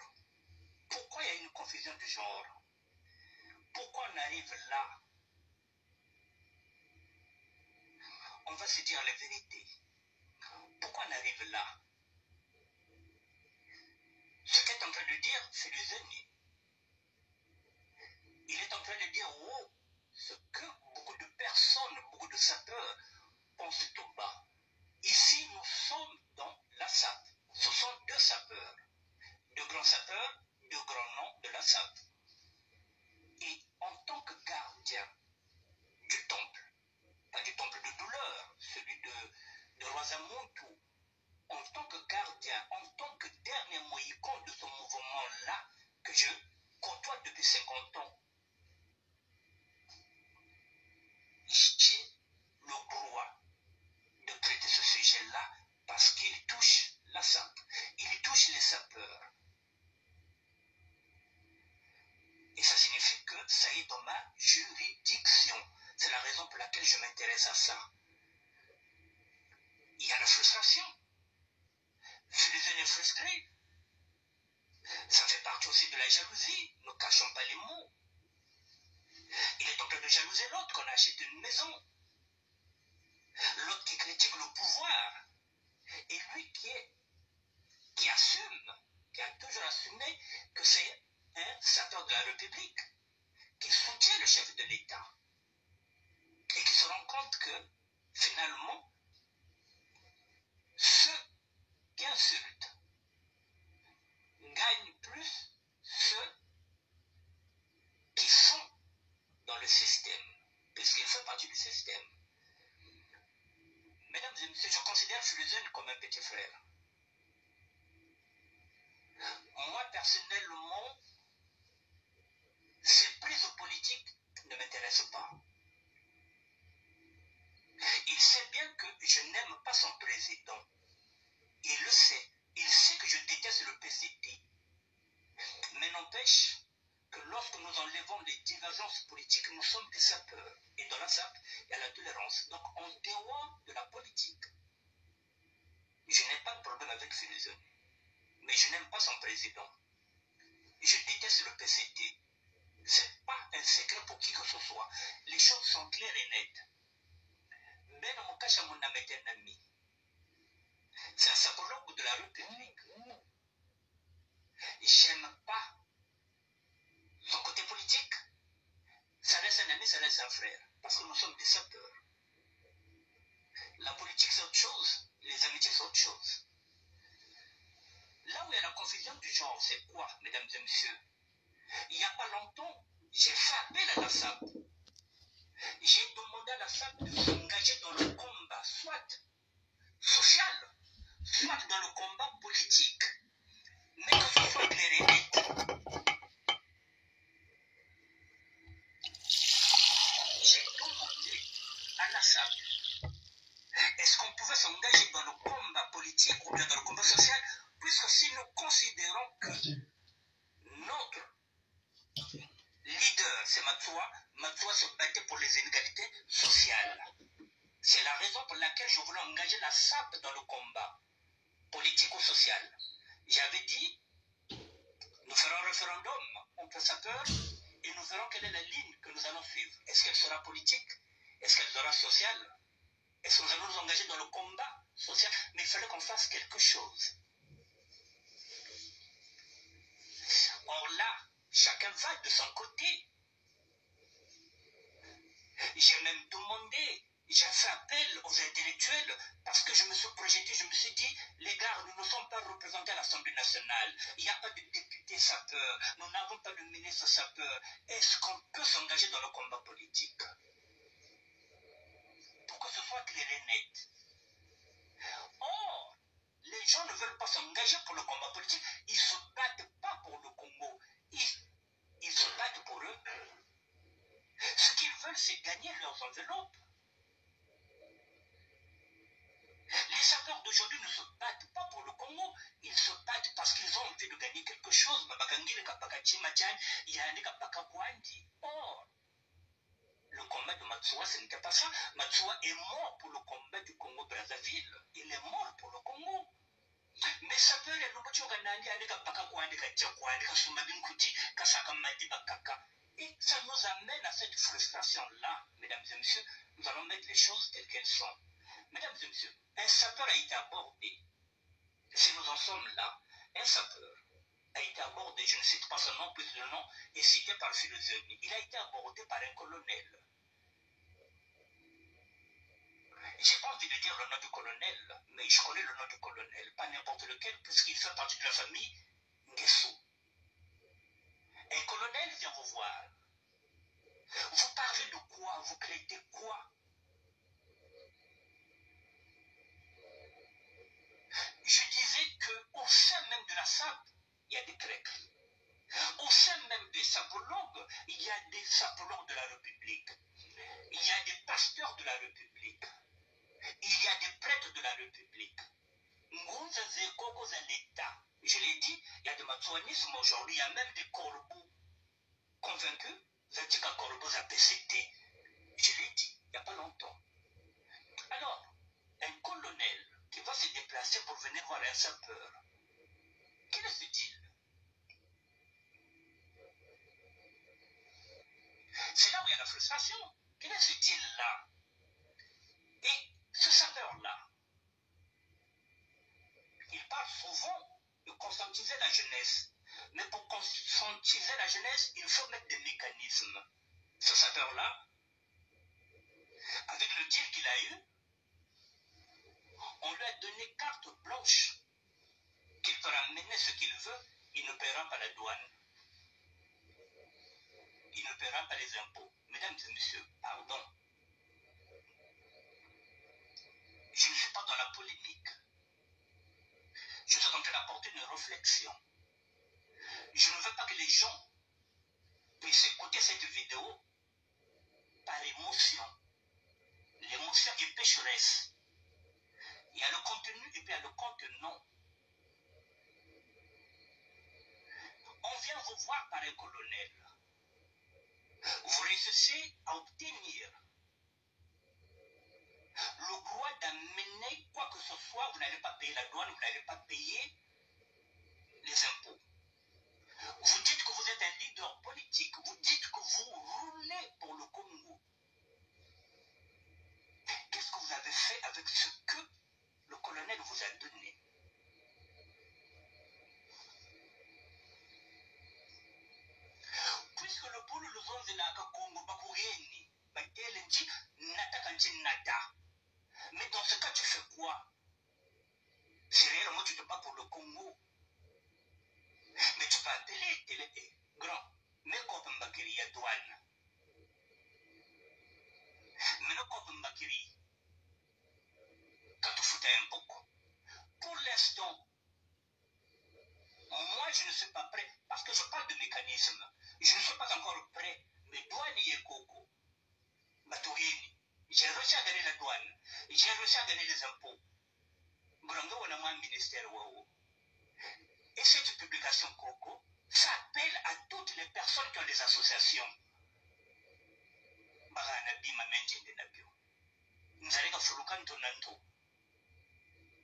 Pourquoi il y a une confusion de genre? Pourquoi on arrive là? On va se dire la vérité. Pourquoi on arrive là? Ce qu'est en train de dire, c'est le Zeni. Il est en train de dire oh, ce que beaucoup de personnes, beaucoup de sapeurs pensent au bas. Ici, nous sommes dans la SAP. Ce sont deux sapeurs. Deux grands sapeurs, deux grands noms de la SAP. Et en tant que gardien du temple, pas du temple de douleur, celui de Rosamontu, en tant que gardien, en tant que dernier mohican de ce mouvement-là, que je côtoie depuis 50 ans, j'ai le droit de traiter ce sujet-là parce qu'il touche la SAP, il touche les sapeurs. Et ça signifie que ça est dans ma juridiction. C'est la raison pour laquelle je m'intéresse à ça. Il y a la frustration. Philizène est frustré. Ça fait partie aussi de la jalousie. Ne cachons pas les mots. Il est en train de jalouser l'autre qu'on a acheté une maison. L'autre qui critique le pouvoir. Et lui qui assume, qui a toujours assumé que c'est un sapeur de la République qui soutient le chef de l'État. Et qui se rend compte que, finalement, ceux qui insultent gagnent plus ceux qui sont dans le système, puisqu'ils font partie du système. Mesdames et messieurs, je considère Philizène comme un petit frère. Moi, personnellement, ces prises politiques ne m'intéressent pas. Il sait bien que je n'aime pas son président. Il le sait. Il sait que je déteste le PCT. Mais n'empêche que lorsque nous enlevons les divergences politiques, nous sommes des sapeurs. Et dans la SAP, il y a la tolérance. Donc, en dehors de la politique, je n'ai pas de problème avec Philizène. Mais je n'aime pas son président. Je déteste le PCT. Ce n'est pas un secret pour qui que ce soit. Les choses sont claires et nettes. Ben Mokacha Mounam est un ami. C'est un sapologue de la République. J'aime pas son côté politique. Ça reste un ami, ça reste un frère. Parce que nous sommes des sapeurs. La politique c'est autre chose. Les amitiés c'est autre chose. Là où il y a la confusion du genre, c'est quoi, mesdames et messieurs? Il n'y a pas longtemps, j'ai fait appel à la SAP. J'ai demandé à la SAP de s'engager dans le combat, soit social, soit dans le combat politique. Mais que ce soit clair et net. J'ai demandé à la SAP, est-ce qu'on pouvait s'engager dans le combat politique ou bien dans le combat social, puisque si nous considérons que notre leader, c'est Matsoua se battait pour les inégalités sociales. C'est la raison pour laquelle je voulais engager la SAP dans le combat politico-social. J'avais dit, nous ferons un référendum entre sapeurs et nous verrons quelle est la ligne que nous allons suivre. Est-ce qu'elle sera politique? Est-ce qu'elle sera sociale? Est-ce que nous allons nous engager dans le combat social? Mais il fallait qu'on fasse quelque chose. Or là, chacun va de son côté. J'ai même demandé, j'ai fait appel aux intellectuels parce que je me suis projeté, je me suis dit, les gars, nous ne sommes pas représentés à l'Assemblée nationale. Il n'y a pas de député sapeur, nous n'avons pas de ministre sapeur. Est-ce qu'on peut s'engager dans le combat politique? Pour que ce soit clair et net. Or, les gens ne veulent pas s'engager pour le combat politique. Ils ne se battent pas pour le Congo. Ils se battent pour eux. Ce qu'ils veulent, c'est gagner leurs enveloppes. Les sapeurs d'aujourd'hui ne se battent pas pour le Congo. Ils se battent parce qu'ils ont envie de gagner quelque chose. Or, le combat de Matsoua, ce n'était pas ça. Matsoua est mort pour le combat du Congo-Brazzaville. Il est mort pour le Congo. Mais ça peut être et ça nous amène à cette frustration-là, mesdames et messieurs. Nous allons mettre les choses telles qu'elles sont. Mesdames et messieurs, un sapeur a été abordé. Si nous en sommes là, un sapeur a été abordé, je ne cite pas son nom, puisque le nom est cité par Philosophie. Il a été abordé par un colonel. J'ai pas envie de dire le nom du colonel, mais je connais le nom du colonel, pas n'importe lequel, puisqu'il fait partie de la famille Nguesso. Un colonel vient vous voir. Vous parlez de quoi? Vous plaidez quoi? Je disais qu'au sein même de la SAP, il y a des traîtres. Au sein même des sapologues, il y a des sapologues de la République. Il y a des pasteurs de la République. Il y a des prêtres de la République. l'État. Je l'ai dit, il y a des matsouanismes aujourd'hui, il y a même des corbeaux convaincus. Vous avez dit qu'un corbeau a PCT. Je l'ai dit, il n'y a pas longtemps. Alors, un colonel qui va se déplacer pour venir voir un sapeur, quel est ce deal? C'est là où il y a la frustration. Quel est ce deal-là? Et ce sapeur-là, il parle souvent de conscientiser la jeunesse. Mais pour conscientiser la jeunesse, il faut mettre des mécanismes. Ce sapeur-là, avec le deal qu'il a eu, on lui a donné carte blanche qu'il peut ramener ce qu'il veut, il ne paiera pas la douane. Il ne paiera pas les impôts. Mesdames et messieurs, pardon. Je ne suis pas dans la polémique. Je suis en train d'apporter une réflexion. Je ne veux pas que les gens puissent écouter cette vidéo par émotion. L'émotion est pécheresse. Il y a le contenu et puis il y a le contenant. On vient vous voir par un colonel. Vous réussissez à obtenir le droit d'amener quoi que ce soit. Vous n'allez pas payer la douane, vous n'allez pas payer les impôts. Vous dites que vous êtes un leader politique. Vous dites que vous roulez pour le Congo. Qu'est-ce que vous avez fait avec ce que le colonel vous a donné? Puisque le pôle le zonze na Congo bakurieni, batelenji natakanji nata. Mais dans ce cas, tu fais quoi? C'est réellement tu te bats pour le Congo. Mais tu peux appeler télé grand. Mais comme Bakiri douane. Pour l'instant, moi je ne suis pas prêt, parce que je parle de mécanisme. Je ne suis pas encore prêt, mais douane Yekoko, Batourini, j'ai réussi à gagner la douane, j'ai réussi à gagner les impôts. Brango on a un ministère Wao. Et cette publication Coco s'appelle à toutes les personnes qui ont des associations. Bagana Bima Menjende Nabio. Nous allons faire Tonanto.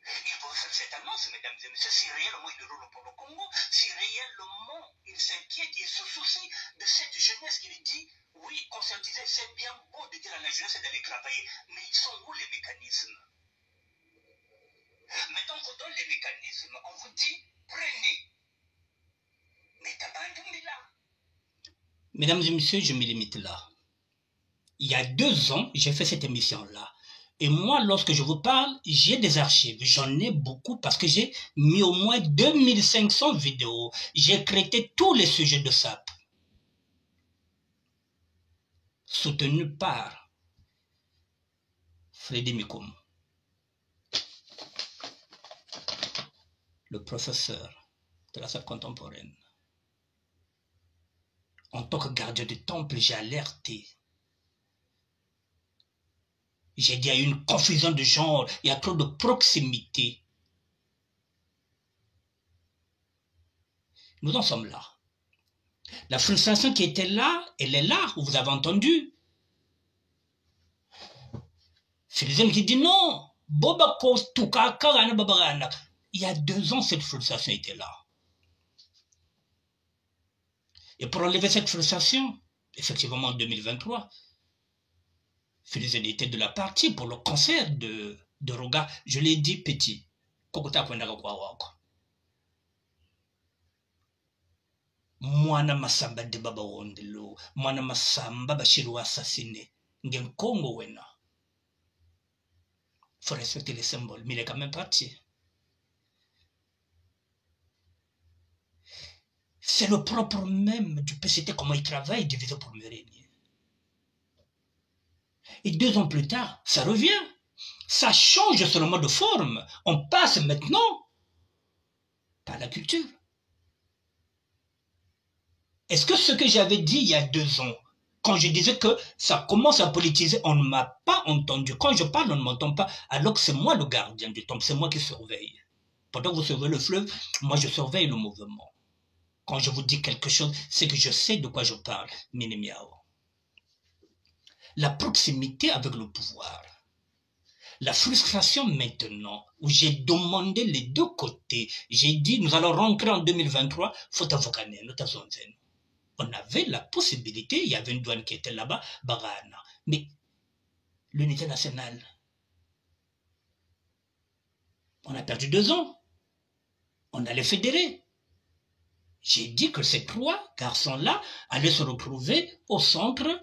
Il faut faire cette annonce, mesdames et messieurs, si réellement il roule pour le Congo, si réellement il s'inquiète, il se soucie de cette jeunesse qui lui dit, oui, conscientiser, c'est bien beau de dire à la jeunesse d'aller travailler, mais ils sont où les mécanismes? Maintenant, on vous donne les mécanismes, on vous dit, prenez. Mais t'abandonnes là. Mesdames et messieurs, je me limite là. Il y a 2 ans, j'ai fait cette émission-là. Et moi, lorsque je vous parle, j'ai des archives. J'en ai beaucoup parce que j'ai mis au moins 2500 vidéos. J'ai traité tous les sujets de SAP. Soutenu par Freddy Mikoum, le professeur de la SAP contemporaine. En tant que gardien du temple, j'ai alerté. J'ai dit, il y a une confusion de genre, il y a trop de proximité. Nous en sommes là. La frustration qui était là, elle est là, vous avez entendu. Philizem qui dit non. Il y a 2 ans, cette frustration était là. Et pour enlever cette frustration, effectivement en 2023, Philizem était de la partie pour le concert de Roga. Je l'ai dit petit. Mwana masamba de baba wondelo, mwana masamba bashiru assassiné. Ngen Congo wena. Faut respecter les symboles, mais il est quand même parti. C'est le propre même du PCT, comment il travaille, divisé pour me régner. Et 2 ans plus tard, ça revient. Ça change seulement de forme. On passe maintenant par la culture. Est-ce que ce que j'avais dit il y a 2 ans, quand je disais que ça commence à politiser, on ne m'a pas entendu. Quand je parle, on ne m'entend pas, alors que c'est moi le gardien du temple, c'est moi qui surveille. Pendant que vous surveillez le fleuve, moi je surveille le mouvement. Quand je vous dis quelque chose, c'est que je sais de quoi je parle. Minimiao. La proximité avec le pouvoir. La frustration maintenant, où j'ai demandé les 2 côtés. J'ai dit, nous allons rentrer en 2023, faut avocaner, notre zone. On avait la possibilité, il y avait une douane qui était là-bas, Bagana. Mais l'unité nationale, on a perdu 2 ans. On allait fédérer. J'ai dit que ces 3 garçons-là allaient se retrouver au centre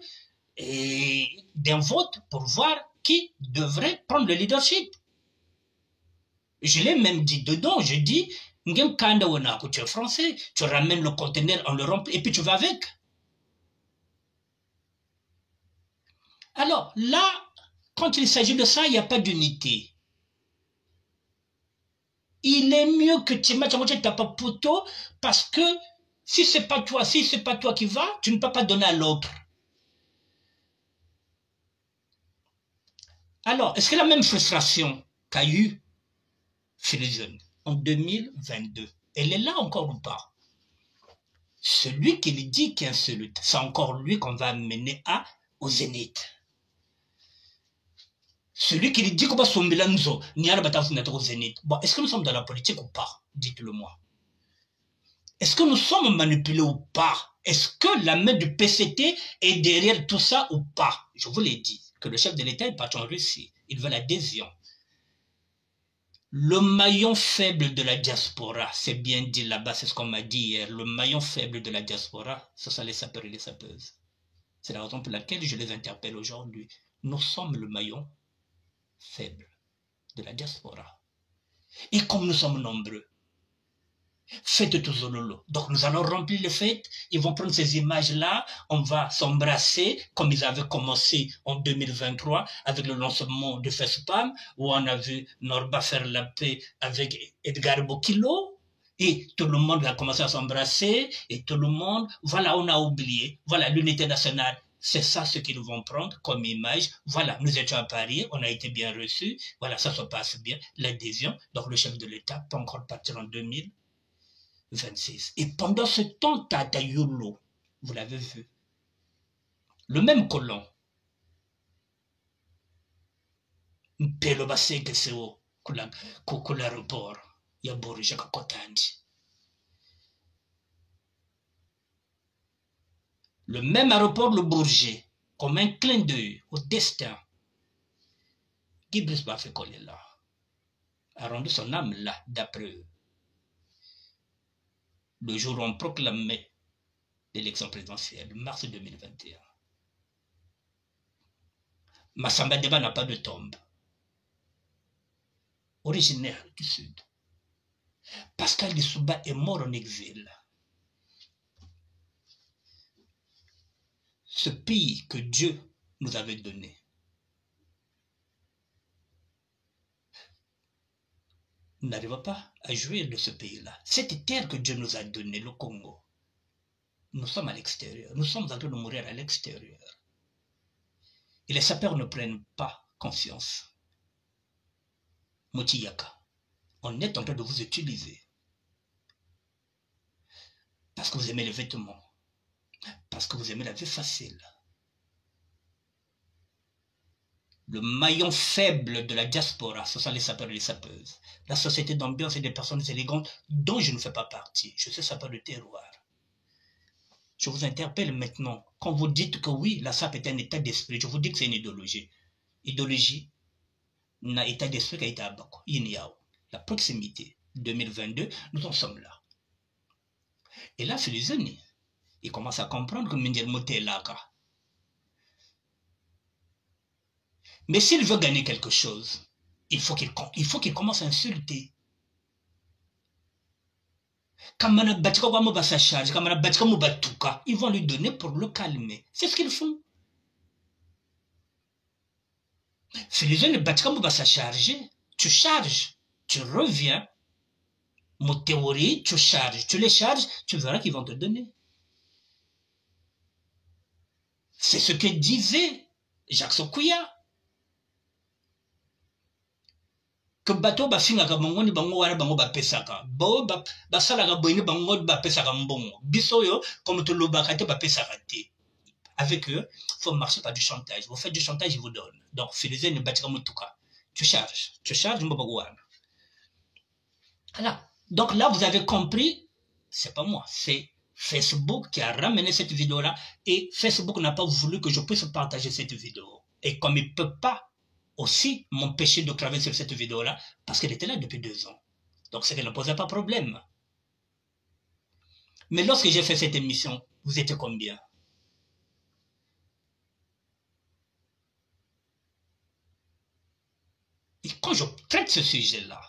d'un vote pour voir qui devrait prendre le leadership. Je l'ai même dit dedans, je dis, tu es français, tu ramènes le conteneur, on le remplit et puis tu vas avec. Alors là, quand il s'agit de ça, il n'y a pas d'unité. Il est mieux que tu ne t'as pas poteau parce que si c'est pas toi qui vas, tu ne peux pas donner à l'autre. Alors, est-ce que la même frustration qu'a eu Philizem en 2022, elle est là encore ou pas? Celui qui lui dit qu'il y a un seul, c'est encore lui qu'on va amener au zénith. Celui qui lui dit qu'on va sommer l'anzo, ni à la au zénith. Bon, est-ce que nous sommes dans la politique ou pas? Dites-le moi. Est-ce que nous sommes manipulés ou pas? Est-ce que la main du PCT est derrière tout ça ou pas? Je vous l'ai dit, que le chef de l'État est parti en Russie. Il veut l'adhésion. Le maillon faible de la diaspora, c'est bien dit là-bas, c'est ce qu'on m'a dit hier, le maillon faible de la diaspora, ce sont les sapeurs et les sapeuses. C'est la raison pour laquelle je les interpelle aujourd'hui. Nous sommes le maillon faible de la diaspora. Et comme nous sommes nombreux, Fête Tozololo. Donc nous allons remplir les fêtes, ils vont prendre ces images-là, on va s'embrasser comme ils avaient commencé en 2023 avec le lancement de FacePam, où on a vu Norba faire la paix avec Edgar Bokilo, et tout le monde a commencé à s'embrasser, et tout le monde, voilà, on a oublié, voilà, l'unité nationale. C'est ça ce qu'ils vont prendre comme image. Voilà, nous étions à Paris, on a été bien reçus, voilà, ça se passe bien, l'adhésion. Donc le chef de l'État peut encore partir en 2026. Et pendant ce temps, Tata Yolo, vous l'avez vu, le même colon, Mpelo Baseke Seo, l'aéroport, Yaborija Kakotandi. Le même aéroport, le Bourget, comme un clin d'œil au destin, Guy Brice Bafekol est là, a rendu son âme là, d'après eux. Le jour où on proclamait l'élection présidentielle, mars 2021. Massamba Deba n'a pas de tombe. Originaire du Sud. Pascal Lissouba est mort en exil. Ce pays que Dieu nous avait donné. Nous n'arrivons pas à jouir de ce pays-là. Cette terre que Dieu nous a donnée, le Congo, nous sommes à l'extérieur. Nous sommes en train de mourir à l'extérieur. Et les sapeurs ne prennent pas conscience. Motiyaka, on est en train de vous utiliser. Parce que vous aimez les vêtements. Parce que vous aimez la vie facile. Le maillon faible de la diaspora, ce sont les sapeurs et les sapeuses. La société d'ambiance et des personnes élégantes dont je ne fais pas partie. Je suis sapeur de terroir. Je vous interpelle maintenant. Quand vous dites que oui, la SAP est un état d'esprit, je vous dis que c'est une idéologie. Idéologie n'a état d'esprit qu'à état Abako. La proximité 2022, nous en sommes là. Et là, c'est les amis. Ils commencent à comprendre que Mindel Mote est là. Mais s'il veut gagner quelque chose, il faut qu'il commence à insulter. Ils vont lui donner pour le calmer. C'est ce qu'ils font. Si les jeunes ne sa charger, tu charges, tu reviens. Mon théorie, tu charges, tu les charges, tu verras qu'ils vont te donner. C'est ce que disait Jacques Sokuya. Que bateau ba finga ka bango ni bango wana bango ba pesaka bo ba sala ka boyini bango ba pesaka mbongo biso yo comme to lobaka te ba pesaka te. Avec eux, il faut marcher par du chantage. Vous faites du chantage, ils vous donnent. Donc, Philizé ne bâtira mutuka. Tu charges, mbabagouana. Voilà. Donc là, vous avez compris, c'est pas moi, c'est Facebook qui a ramené cette vidéo-là et Facebook n'a pas voulu que je puisse partager cette vidéo. Et comme il ne peut pas aussi m'empêcher de travailler sur cette vidéo-là, parce qu'elle était là depuis 2 ans. Donc, c'est qu'elle ne posait pas problème. Mais lorsque j'ai fait cette émission, vous étiez combien? Et quand je traite ce sujet-là,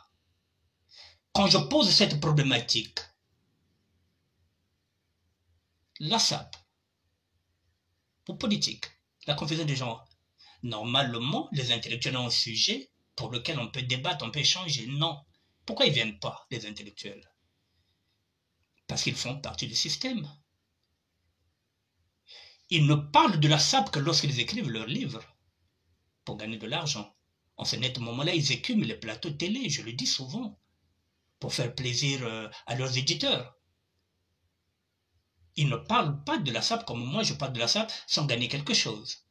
quand je pose cette problématique, la SAP, pour politique, la confusion des genres, normalement, les intellectuels ont un sujet pour lequel on peut débattre, on peut échanger. Non. Pourquoi ils ne viennent pas, les intellectuels? Parce qu'ils font partie du système. Ils ne parlent de la SAP que lorsqu'ils écrivent leurs livres pour gagner de l'argent. En ce net moment-là, ils écument les plateaux de télé, je le dis souvent, pour faire plaisir à leurs éditeurs. Ils ne parlent pas de la SAP comme moi, je parle de la SAP sans gagner quelque chose.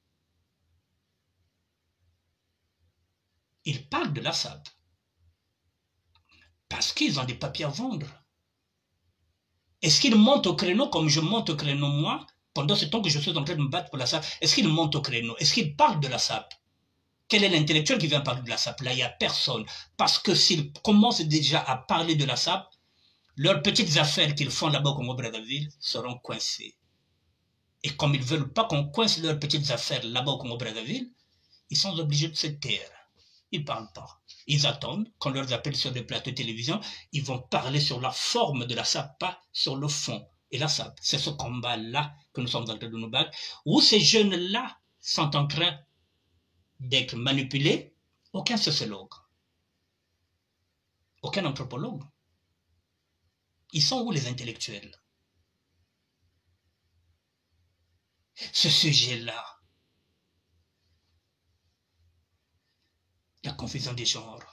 Ils parlent de la SAP parce qu'ils ont des papiers à vendre. Est-ce qu'ils montent au créneau comme je monte au créneau moi, pendant ce temps que je suis en train de me battre pour la SAP? Est-ce qu'ils montent au créneau? Est-ce qu'ils parlent de la SAP? Quel est l'intellectuel qui vient parler de la SAP? Là, il n'y a personne. Parce que s'ils commencent déjà à parler de la SAP, leurs petites affaires qu'ils font là-bas au Congo-Brazzaville seront coincées. Et comme ils ne veulent pas qu'on coince leurs petites affaires là-bas au Congo-Brazzaville, ils sont obligés de se taire. Ils ne parlent pas. Ils attendent qu'on leur appelle sur des plateaux de télévision, ils vont parler sur la forme de la SAP, pas sur le fond. Et la SAP, c'est ce combat-là que nous sommes en train de nous battre, où ces jeunes-là sont en train d'être manipulés. Aucun sociologue, aucun anthropologue. Ils sont où les intellectuels? Ce sujet-là, la confusion des genres,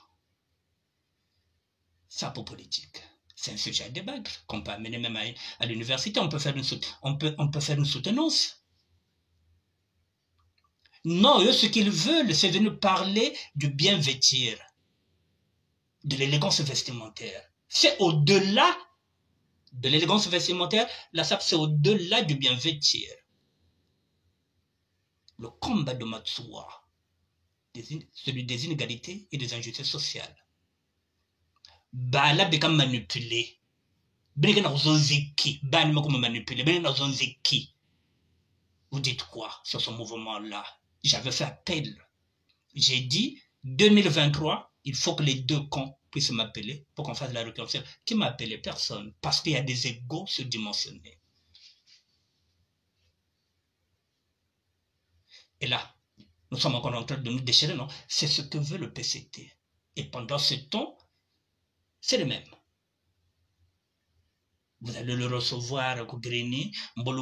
ça pour politique. C'est un sujet à débattre, qu'on peut amener même à l'université. On peut faire une soutenance. Non, eux, ce qu'ils veulent, c'est de nous parler du bien vêtir, de l'élégance vestimentaire. C'est au-delà de l'élégance vestimentaire. La SAP, c'est au-delà du bien vêtir. Le combat de Matsuwa, celui des inégalités et des injustices sociales. Bala beka manipulé. Beneke na zonzeki. Bani mako manipulé. Beneke na zonzeki. Vous dites quoi sur ce mouvement-là? J'avais fait appel. J'ai dit, 2023, il faut que les deux camps puissent m'appeler pour qu'on fasse la réconciliation. Qui m'a appelé? Personne. Parce qu'il y a des égos surdimensionnés. Et là, nous sommes encore en train de nous déchirer, non? C'est ce que veut le PCT. Et pendant ce temps, c'est le même. Vous allez le recevoir au Greni, vous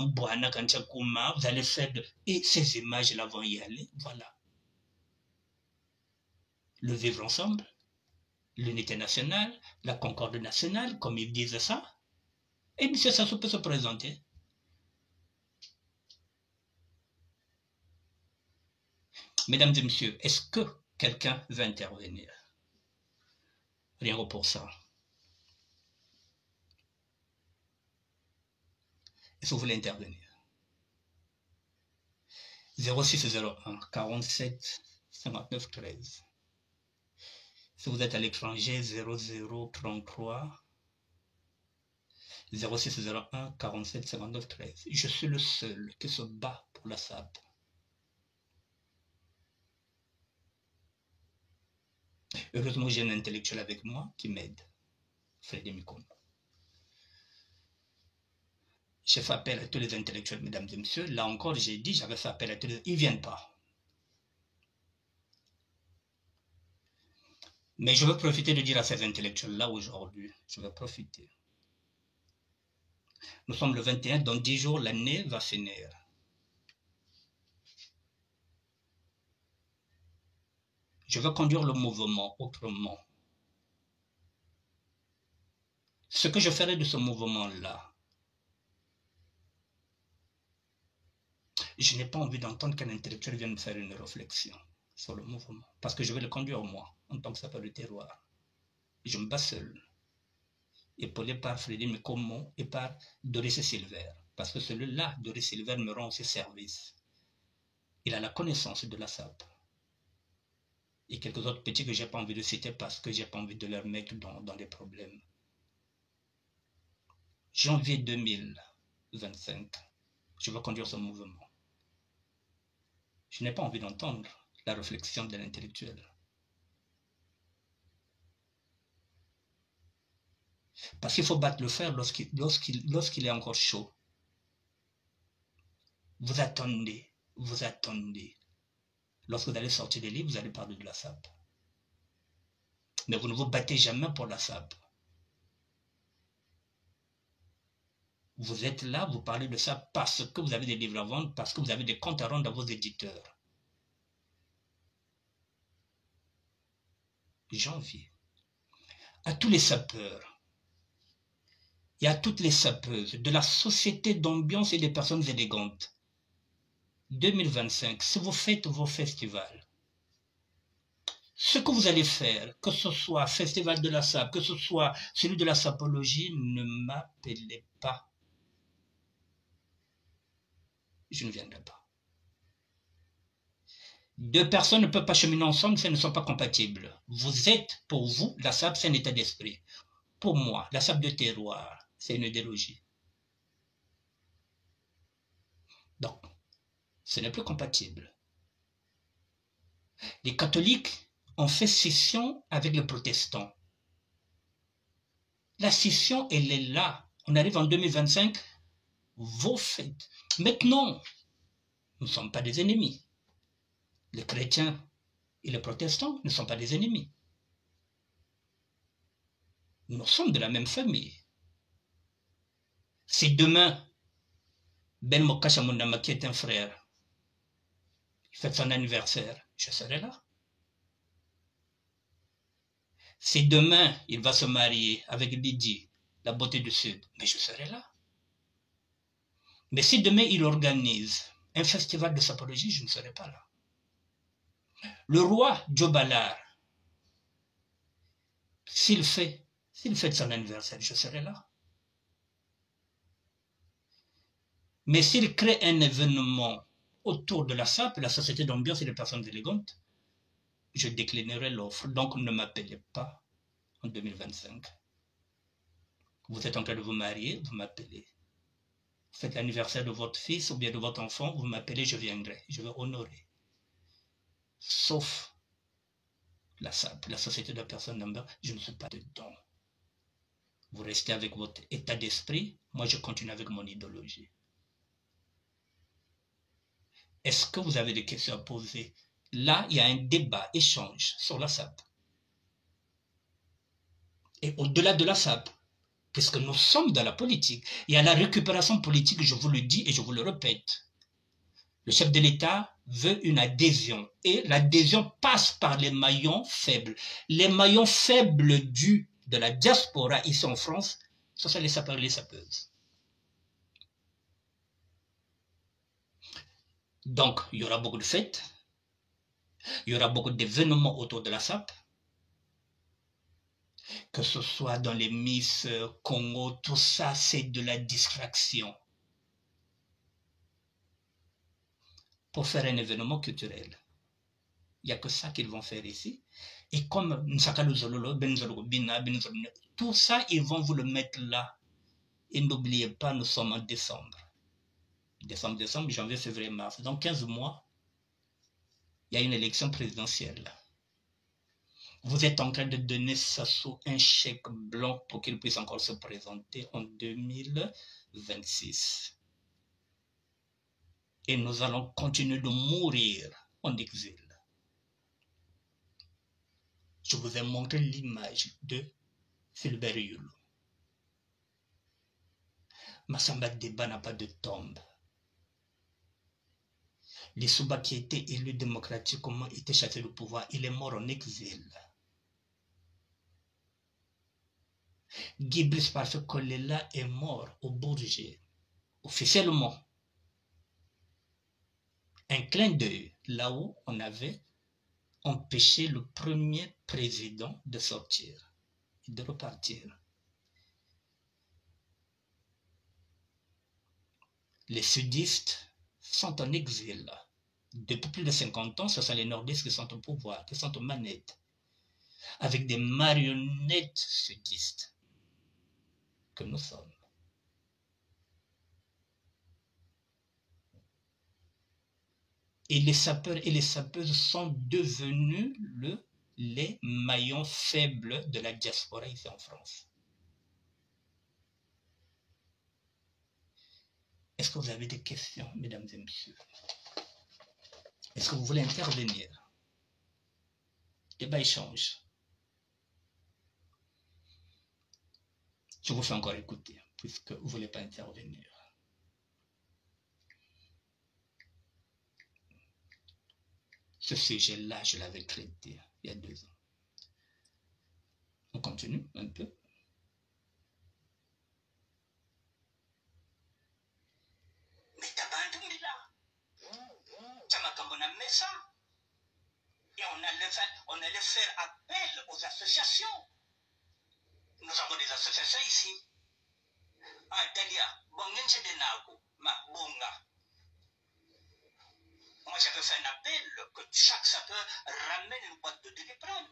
allez faire de... Et ces images-là vont y aller, voilà. Le vivre ensemble, l'unité nationale, la concorde nationale, comme ils disent ça. Et M. Sassou peut se présenter. Mesdames et messieurs, est-ce que quelqu'un veut intervenir? Rien que pour ça. Est-ce que vous voulez intervenir? 0601 47 59 13. Si vous êtes à l'étranger, 0033 0601 47 59 13. Je suis le seul qui se bat pour la SAP. Heureusement, j'ai un intellectuel avec moi qui m'aide, Frédéric Mikono. J'ai fait appel à tous les intellectuels, mesdames et messieurs. Là encore, j'ai dit, j'avais fait appel à tous les... Ils ne viennent pas. Mais je veux profiter de dire à ces intellectuels-là aujourd'hui, je veux profiter. Nous sommes le 21, dans 10 jours, l'année va finir. Je veux conduire le mouvement autrement. Ce que je ferai de ce mouvement-là, je n'ai pas envie d'entendre qu'un intellectuel vienne me faire une réflexion sur le mouvement. Parce que je vais le conduire moi, en tant que sapeur de terroir. Je me bats seul. Épaulé par Frédéric Mikono et par Doris Silver. Parce que celui-là, Doris Silver, me rend aussi service. Il a la connaissance de la SAP. Et quelques autres petits que je n'ai pas envie de citer parce que je n'ai pas envie de leur mettre dans des problèmes. Janvier 2025, je veux conduire ce mouvement. Je n'ai pas envie d'entendre la réflexion de l'intellectuel. Parce qu'il faut battre le fer lorsqu'il est encore chaud. Vous attendez. Lorsque vous allez sortir des livres, vous allez parler de la SAP. Mais vous ne vous battez jamais pour la SAP. Vous êtes là, vous parlez de ça parce que vous avez des livres à vendre, parce que vous avez des comptes à rendre à vos éditeurs. Janvier. À tous les sapeurs et à toutes les sapeuses de la société d'ambiance et des personnes élégantes. 2025, si vous faites vos festivals, ce que vous allez faire, que ce soit Festival de la SAP, que ce soit celui de la sapologie, ne m'appelez pas. Je ne viendrai pas. Deux personnes ne peuvent pas cheminer ensemble si elles ne sont pas compatibles. Vous êtes, pour vous, la SAP, c'est un état d'esprit. Pour moi, la SAP de terroir, c'est une idéologie. Donc, ce n'est plus compatible. Les catholiques on fait scission avec les protestants. La scission, elle est là. On arrive en 2025, vos fêtes. Maintenant, nous ne sommes pas des ennemis. Les chrétiens et les protestants ne sont pas des ennemis. Nous sommes de la même famille. Si demain, Ben Mokacha Mundama, qui est un frère, il fête son anniversaire, je serai là. Si demain, il va se marier avec Didi, la beauté du Sud, mais je serai là. Mais si demain, il organise un festival de sapologie, je ne serai pas là. Le roi Djobalar, s'il fête son anniversaire, je serai là. Mais s'il crée un événement autour de la SAP, la Société d'ambiance et des personnes élégantes, je déclinerai l'offre. Donc ne m'appelez pas en 2025. Vous êtes en train de vous marier, vous m'appelez. Vous faites l'anniversaire de votre fils ou bien de votre enfant, vous m'appelez, je viendrai. Je vais honorer. Sauf la SAP, la Société de personnes d'ambiance, je ne suis pas dedans. Vous restez avec votre état d'esprit, moi je continue avec mon idéologie. Est-ce que vous avez des questions à poser? Là, il y a un débat, échange sur la SAP. Et au-delà de la SAP, puisque nous sommes dans la politique, il y a la récupération politique, je vous le dis et je vous le répète. Le chef de l'État veut une adhésion et l'adhésion passe par les maillons faibles. Les maillons faibles de la diaspora ici en France, ce sont les sapeurs et les sapeuses. Donc, il y aura beaucoup de fêtes, il y aura beaucoup d'événements autour de la SAP, que ce soit dans les Miss Congo, tout ça, c'est de la distraction. Pour faire un événement culturel. Il n'y a que ça qu'ils vont faire ici. Et comme tout ça, ils vont vous le mettre là. Et n'oubliez pas, nous sommes en décembre. Décembre, janvier, février, mars. Dans 15 mois, il y a une élection présidentielle. Vous êtes en train de donner Sassou un chèque blanc pour qu'il puisse encore se présenter en 2026. Et nous allons continuer de mourir en exil. Je vous ai montré l'image de Philbert Yulu. Massamba Deba n'a pas de tombe. Les Souba qui étaient élus démocratiquement étaient chassés du pouvoir. Il est mort en exil. Guy Brice Parfait Kolela est mort au Bourget. Officiellement. Un clin d'œil là où on avait empêché le premier président de sortir et de repartir. Les sudistes sont en exil. Depuis plus de 50 ans, ce sont les nordistes qui sont au pouvoir, qui sont aux manettes, avec des marionnettes sudistes que nous sommes. Et les sapeurs et les sapeuses sont devenus les maillons faibles de la diaspora ici en France. Est-ce que vous avez des questions, mesdames et messieurs? Est-ce que vous voulez intervenir? Débat échange. Je vous fais encore écouter, puisque vous ne voulez pas intervenir. Ce sujet-là, je l'avais traité il y a 2 ans. On continue un peu. Mais t'as pas un tour là. Ça m'a comme on a mis ça. Et on allait faire appel aux associations. Nous avons des associations ici. Ah, Dalia, bongen c'est de nago, ma bonga. Moi, j'avais fait un appel que chaque sapeur ramène une boîte de Doliprane.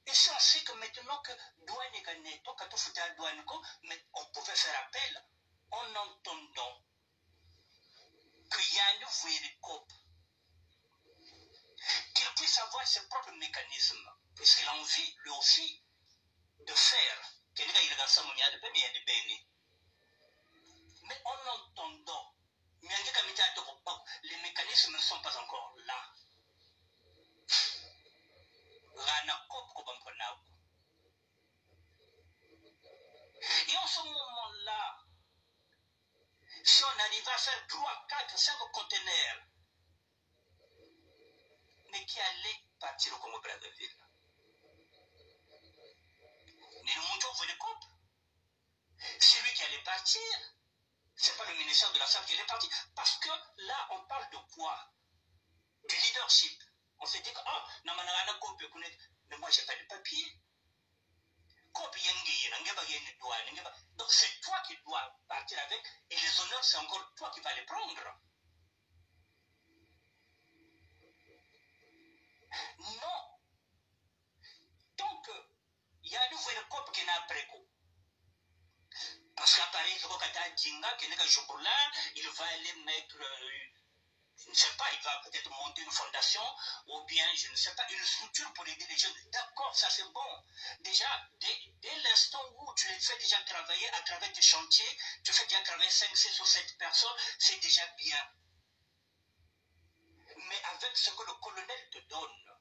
Et si on sait que maintenant que douane est gagnée, quand on foutait à douane, mais on pouvait faire appel en entendant qu'il y a une voie de coupe, qu'il puisse avoir ses propres mécanismes, puisqu'il a envie, lui aussi, de faire. Mais en entendant, les mécanismes ne sont pas encore là. Et en ce moment-là, si on arrive à faire 3, 4, 5 conteneurs, mais qui allaient partir au Congo-Brazzaville, mais le montant veut les comptes. C'est lui qui allait partir. C'est pas le ministère de la Santé qui allait partir. Parce que là, on parle de quoi? Du leadership. On s'est dit que, mais moi, j'ai pas de papier. Donc, c'est toi qui dois partir avec, et les honneurs, c'est encore toi qui vas les prendre. Non. Donc, il y a le vrai cop qui n'a pas de. Parce qu'à Paris, il va aller mettre, je ne sais pas, il va peut-être monter une fondation, ou bien, je ne sais pas, une structure pour aider les jeunes. D'accord, ça c'est bon. Déjà, dès l'instant où tu les fais déjà travailler à travers tes chantiers, tu fais déjà travailler 5, 6 ou 7 personnes, c'est déjà bien. Mais avec ce que le colonel te donne,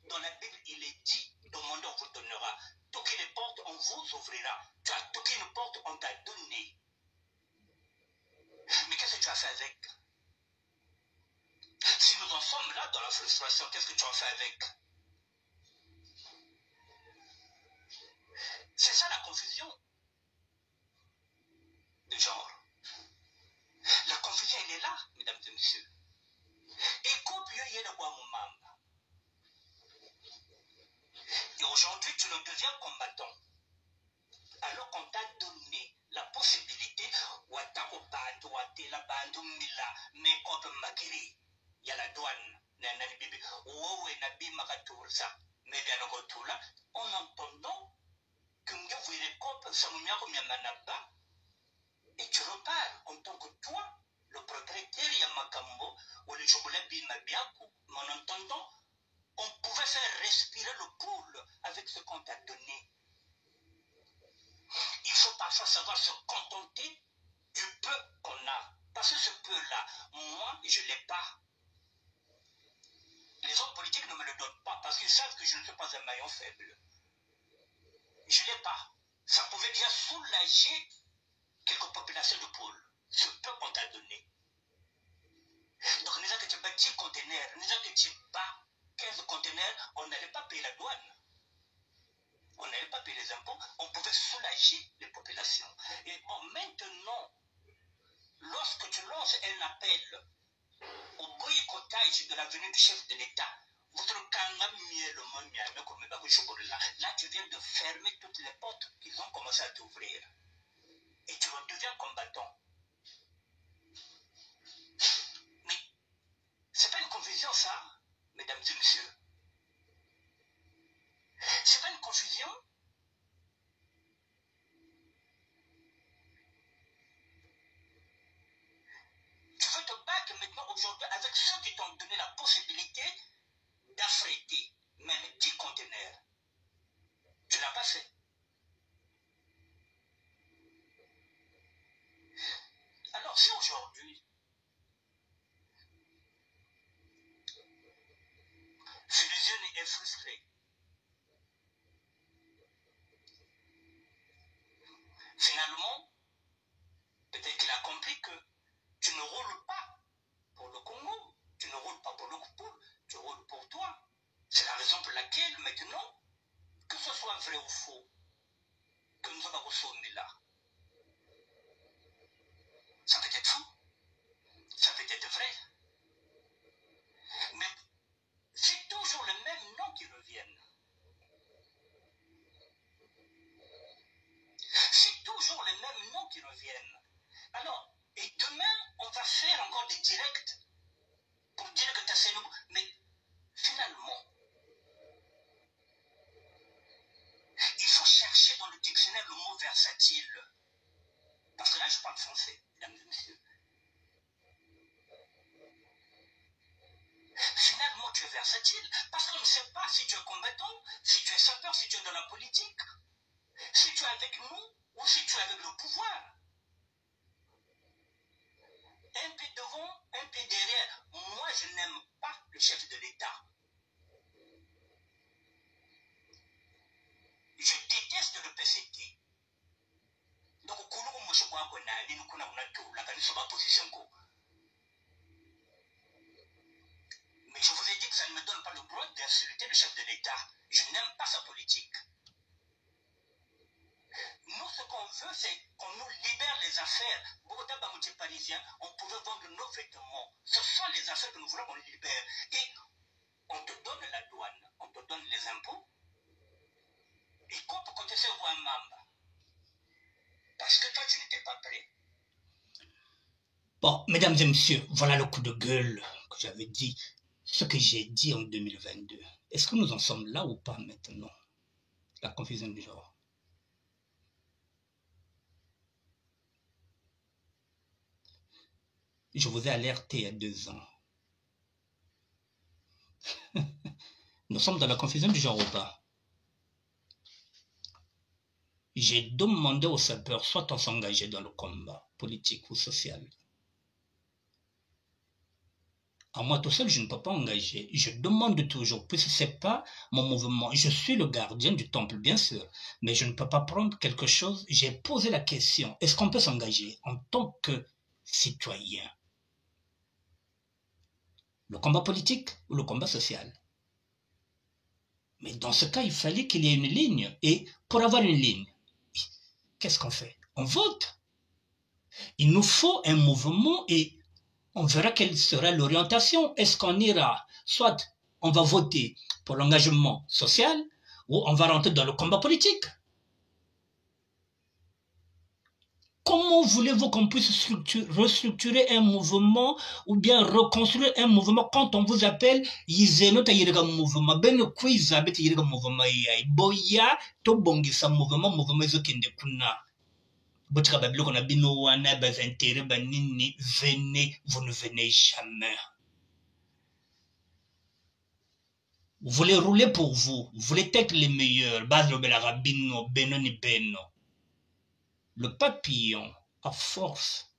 dans la Bible, il est dit, demandez, on vous donnera. Toquez les portes, on vous ouvrira. Tu as toqué une porte, on t'a donné. Mais qu'est-ce que tu as fait avec? Si nous en sommes là dans la frustration, qu'est-ce que tu en fais avec? C'est ça la confusion de genre. La confusion, elle est là, mesdames et messieurs. Et combien il y a de quoi mon membre? Et aujourd'hui, tu ne deviens combattant. Alors qu'on t'a donné la possibilité, il y a la douane, en entendant que et tu repars en tant que toi, le propriétaire Yamakambo, ou le Jobulabi Mabiaku, mais en entendant, on pouvait faire respirer le poule avec ce qu'on t'a donné. Il faut parfois savoir se contenter du peu qu'on a. Parce que ce peu-là, moi, je ne l'ai pas. Les hommes politiques ne me le donnent pas parce qu'ils savent que je ne suis pas un maillon faible. Je ne l'ai pas. Ça pouvait déjà soulager quelques populations de pôle. Ce peu qu'on t'a donné. Donc, nous avons que tu bats 10 conteneurs, nous avons que tu bats 15 conteneurs, on n'allait pas payer la douane. On n'allait pas payer les impôts, on pouvait soulager les populations. Et bon, maintenant, lorsque tu lances un appel au boycottage de la venue du chef de l'État, là, tu viens de fermer toutes les portes qu'ils ont commencé à t'ouvrir. Et tu redeviens combattant. Mais, c'est pas une confusion, ça, mesdames et messieurs. C'est pas une confusion. Tu veux te battre maintenant aujourd'hui avec ceux qui t'ont donné la possibilité d'affréter même 10 conteneurs. Tu n'as pas fait. Alors si aujourd'hui, Fusion est frustré, finalement, peut-être qu'il a compris que tu ne roules pas pour le Congo, tu ne roules pas pour le Congo, tu roules pour toi. C'est la raison pour laquelle maintenant, que ce soit vrai ou faux, que nous avons reçu là. Ça peut être faux, ça peut être vrai. Mais c'est toujours les mêmes noms qui reviennent. C'est toujours les mêmes noms qui reviennent. Alors, et demain, on va faire encore des directs pour dire que tu as ces noms. Mais finalement, il faut chercher dans le dictionnaire le mot versatile. Parce que là, je parle français, mesdames et messieurs. Finalement, tu tu es versatile. Parce qu'on ne sait pas si tu es combattant, si tu es sapeur, si tu es dans la politique, si tu es avec nous ou si tu es avec le pouvoir. Un pied devant, un pied derrière. Moi, je n'aime pas le chef de l'État. Je déteste le PCT. Donc, mais je vous ai dit que ça ne me donne pas le droit d'insulter le chef de l'État. Je n'aime pas sa politique. Nous, ce qu'on veut, c'est qu'on nous libère les affaires. Bogota Bamouti parisien, on pouvait vendre nos vêtements. Ce sont les affaires que nous voulons qu'on libère. Et on te donne la douane, on te donne les impôts. Et quoi pour côté c'est un membre? Parce que toi, tu n'étais pas prêt. Bon, mesdames et messieurs, voilà le coup de gueule que j'avais dit, ce que j'ai dit en 2022. Est-ce que nous en sommes là ou pas maintenant? La confusion du genre. Je vous ai alerté il y a 2 ans. Nous sommes dans la confusion du genre ou pas? J'ai demandé aux sapeurs, soit on s'engageait dans le combat politique ou social. À moi tout seul, je ne peux pas engager. Je demande toujours, puisque ce n'est pas mon mouvement. Je suis le gardien du temple, bien sûr, mais je ne peux pas prendre quelque chose. J'ai posé la question, est-ce qu'on peut s'engager en tant que citoyen? Le combat politique ou le combat social? Mais dans ce cas, il fallait qu'il y ait une ligne. Et pour avoir une ligne, qu'est-ce qu'on fait? On vote. Il nous faut un mouvement et on verra quelle sera l'orientation. Est-ce qu'on ira, soit on va voter pour l'engagement social ou on va rentrer dans le combat politique? Comment voulez-vous qu'on puisse restructurer un mouvement ou bien reconstruire un mouvement quand on vous appelle Yizeno Tayirega mouvement, ben Kwiza Betayirega mouvement, Boya, Tobongisa mouvement, mouvement Zokende Kuna. Botika Babilo qu'on a bino wana, bas intérêts, banini, venez, vous ne venez jamais. Vous voulez rouler pour vous, vous voulez être les meilleurs, bas le belarabino, beno ni beno. Le papillon, à force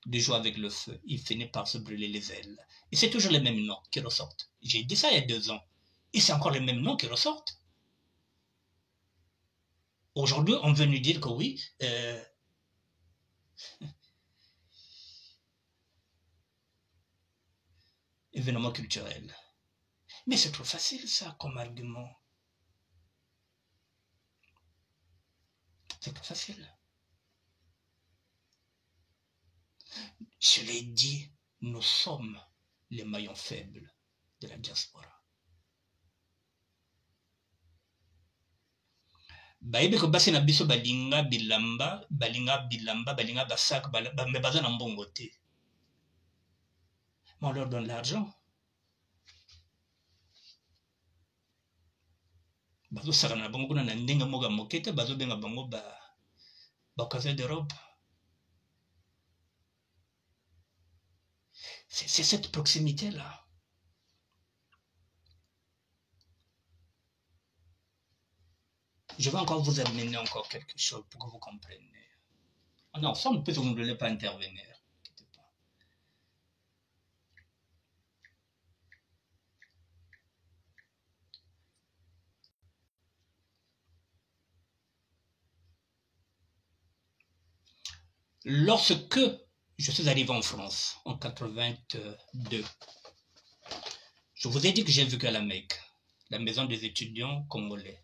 de jouer avec le feu, il finit par se brûler les ailes. Et c'est toujours les mêmes noms qui ressortent. J'ai dit ça il y a 2 ans. Et c'est encore les mêmes noms qui ressortent. Aujourd'hui, on veut nous dire que oui, événement culturel. Mais c'est trop facile ça comme argument. C'est trop facile. Je l'ai dit, nous sommes les maillons faibles de la diaspora. Bayebi ko basi na biso balinga bilamba, balinga basak, mais baza na mbongo te. Mais on leur donne l'argent. Bazo saka na bango kuna na ndenge moga mokete, bazo benga bango ba café d'Europe. C'est cette proximité-là. Je vais encore vous amener encore quelque chose pour que vous compreniez. Non, ensemble, peut-être que vous ne voulez pas intervenir. Lorsque je suis arrivé en France, en 82, je vous ai dit que j'ai vécu à la Mecque, la maison des étudiants congolais.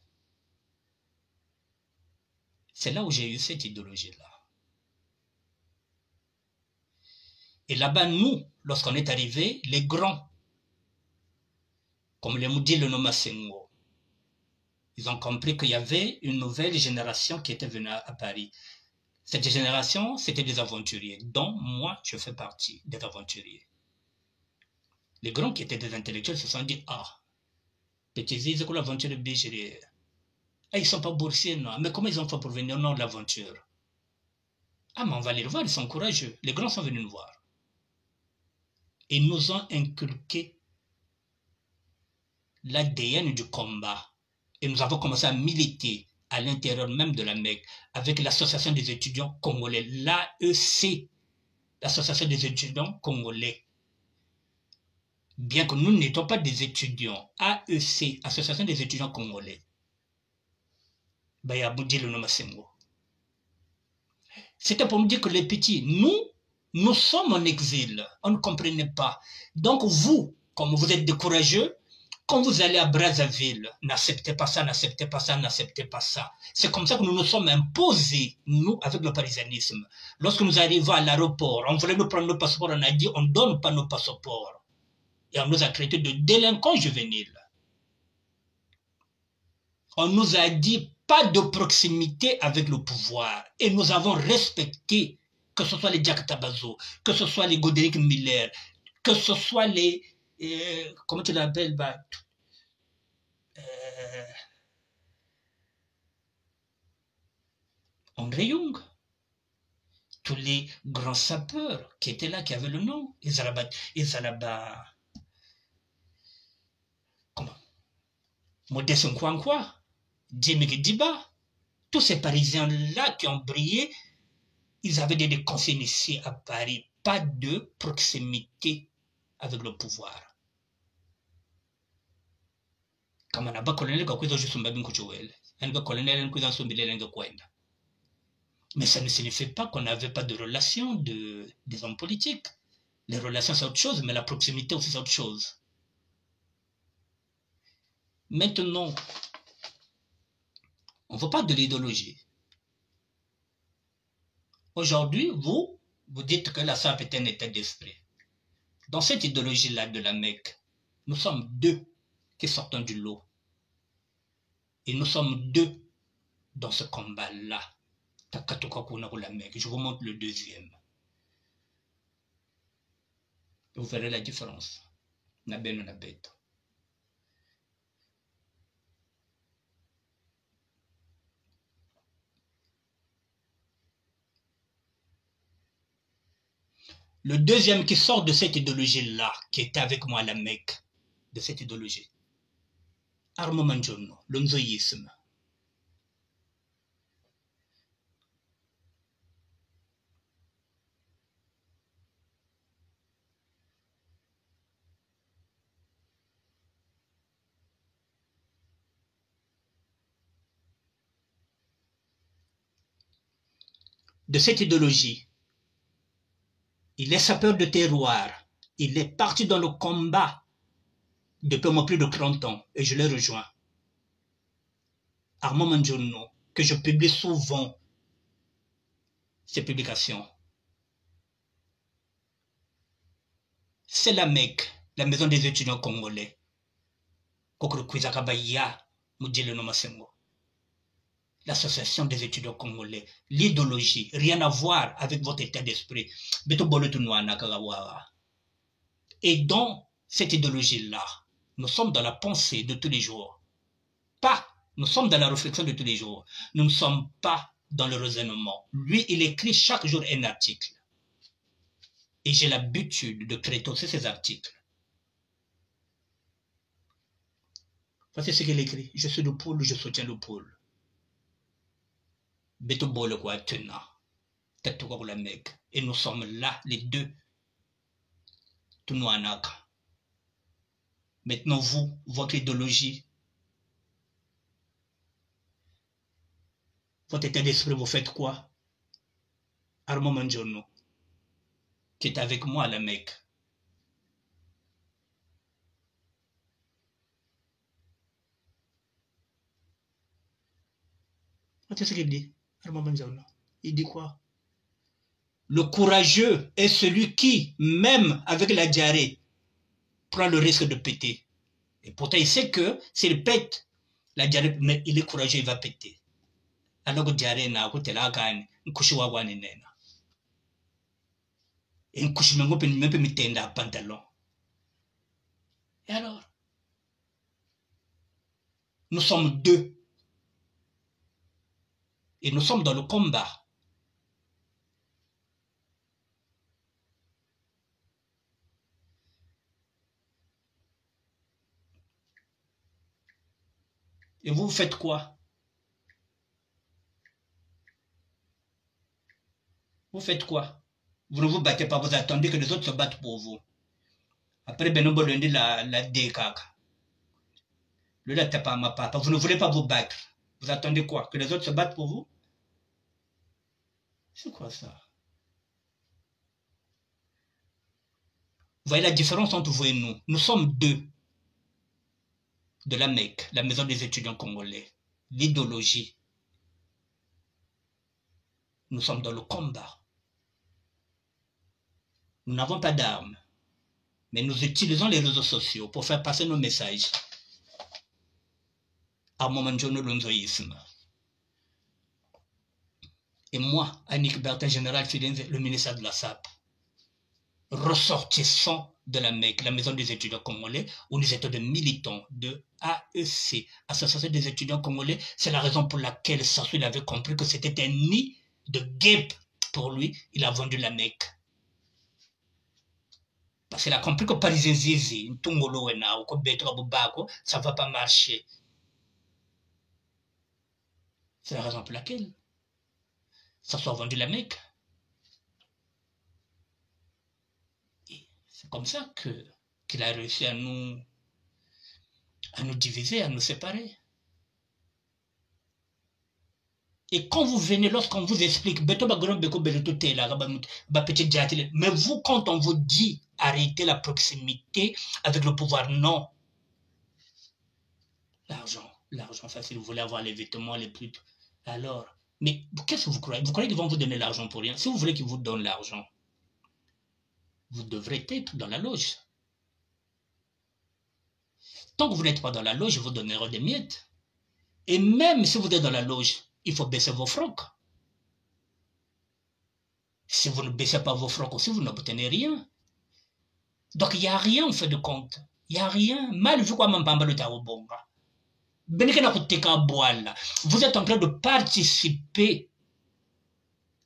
C'est là où j'ai eu cette idéologie-là. Et là-bas, nous, lorsqu'on est arrivé, les grands, comme les Moudi, le Noma Senghor, ils ont compris qu'il y avait une nouvelle génération qui était venue à Paris. Cette génération, c'était des aventuriers, dont moi, je fais partie des aventuriers. Les grands qui étaient des intellectuels se sont dit, ah, petits, c'est quoi l'aventure bégérée? Ah, ils ne sont pas boursiers, non. Mais comment ils ont fait pour venir au nom de l'aventure? Ah, mais on va les voir, ils sont courageux. Les grands sont venus nous voir. Et ils nous ont inculqué l'ADN du combat. Et nous avons commencé à militer à l'intérieur même de la Mecque avec l'association des étudiants congolais, l'AEC, l'association des étudiants congolais. Bien que nous n'étions pas des étudiants, AEC, association des étudiants congolais. C'était pour me dire que les petits, nous sommes en exil, on ne comprenait pas. Donc vous, comme vous êtes des courageux, quand vous allez à Brazzaville, n'acceptez pas ça, n'acceptez pas ça, n'acceptez pas ça. C'est comme ça que nous nous sommes imposés, nous, avec le parisianisme. Lorsque nous arrivons à l'aéroport, on voulait nous prendre nos passeports, on a dit, on ne donne pas nos passeports. Et on nous a traités de délinquants juvéniles. On nous a dit, pas de proximité avec le pouvoir. Et nous avons respecté, que ce soit les Jack Tabazo, que ce soit les Godéric Miller, que ce soit les... comment tu l'appelles, André Young, tous les grands sapeurs qui étaient là, qui avaient le nom, Izalaba, comment, Modeste Nkwankwa, Djemé Diba, tous ces Parisiens-là qui ont brillé, ils avaient des conseils ici à Paris, pas de proximité avec le pouvoir. Comme on a pas colonel, mais ça ne signifie pas qu'on n'avait pas de relation des hommes politiques. Les relations, c'est autre chose, mais la proximité aussi, c'est autre chose. Maintenant, on ne veut pas de l'idéologie. Aujourd'hui, vous dites que la SAP est un état d'esprit. Dans cette idéologie-là de la Mecque, nous sommes deux qui sortons du lot. Et nous sommes deux dans ce combat-là. Je vous montre le deuxième. Vous verrez la différence. Le deuxième qui sort de cette idéologie-là, qui était avec moi à la Mecque, de cette idéologie, Armand Manjono, le nzoïsme. De cette idéologie, il est sapeur de terroir, il est parti dans le combat depuis moins plus de 30 ans et je l'ai rejoint. Armand Manjono, que je publie souvent ses publications. C'est la Mecque, la maison des étudiants congolais. L'association des étudiants congolais, l'idéologie, rien à voir avec votre état d'esprit. Et dans cette idéologie-là, nous sommes dans la pensée de tous les jours. Nous sommes dans la réflexion de tous les jours. Nous ne sommes pas dans le raisonnement. Lui, il écrit chaque jour un article. Et j'ai l'habitude de traiter aussi ces articles. Voici ce qu'il écrit. Je suis le pôle, je soutiens le pôle. Et nous sommes là, les deux. Maintenant, vous, votre idéologie, votre état d'esprit, vous faites quoi? Armand Manjono, qui est avec moi à la Mecque. Voici ce qu'il dit, Armand Manjono. Il dit quoi? Le courageux est celui qui, même avec la diarrhée, prend le risque de péter. Et pourtant, il sait que s'il pète, la diarrhée, mais il est courageux, il va péter. Alors que diarrhée n'a pas été là, et un couche même peut mettre un pantalon. Et alors, nous sommes deux. Et nous sommes dans le combat. Et vous faites quoi? Vous faites quoi? Vous ne vous battez pas, vous attendez que les autres se battent pour vous. Après, Benobo lundi la décaque. Le là, pas ma papa. Vous ne voulez pas vous battre. Vous attendez quoi? Que les autres se battent pour vous? C'est quoi ça? Vous voyez la différence entre vous et nous? Nous sommes deux de la MEC, la maison des étudiants congolais. L'idéologie. Nous sommes dans le combat. Nous n'avons pas d'armes, mais nous utilisons les réseaux sociaux pour faire passer nos messages. À Momanjono Lonzoïsme. Et moi, Annick Bertin, général Fidenze, le ministère de la SAP, ressortissant de la MEC, la maison des étudiants congolais, où nous étions des militants de AEC, Association des étudiants congolais. C'est la raison pour laquelle Sassou il avait compris que c'était un nid de guêpes pour lui. Il a vendu la MEC. Parce qu'il a compris que Parisien Zizi, ça ne va pas marcher. C'est la raison pour laquelle Sassou a vendu la MEC. C'est comme ça qu'il a réussi à nous diviser, à nous séparer. Et quand vous venez, lorsqu'on vous explique, mais vous, quand on vous dit arrêtez la proximité avec le pouvoir, non. L'argent facile, vous voulez avoir les vêtements les plus... Alors, mais qu'est-ce que vous croyez? Vous croyez qu'ils vont vous donner l'argent pour rien? Si vous voulez qu'ils vous donnent l'argent, vous devrez être dans la loge. Tant que vous n'êtes pas dans la loge, ils vous donneront des miettes. Et même si vous êtes dans la loge, il faut baisser vos frocs. Si vous ne baissez pas vos frocs aussi, vous n'obtenez rien. Donc, il n'y a rien en fait de compte. Il n'y a rien. Mal vu quoi, vous êtes en train de participer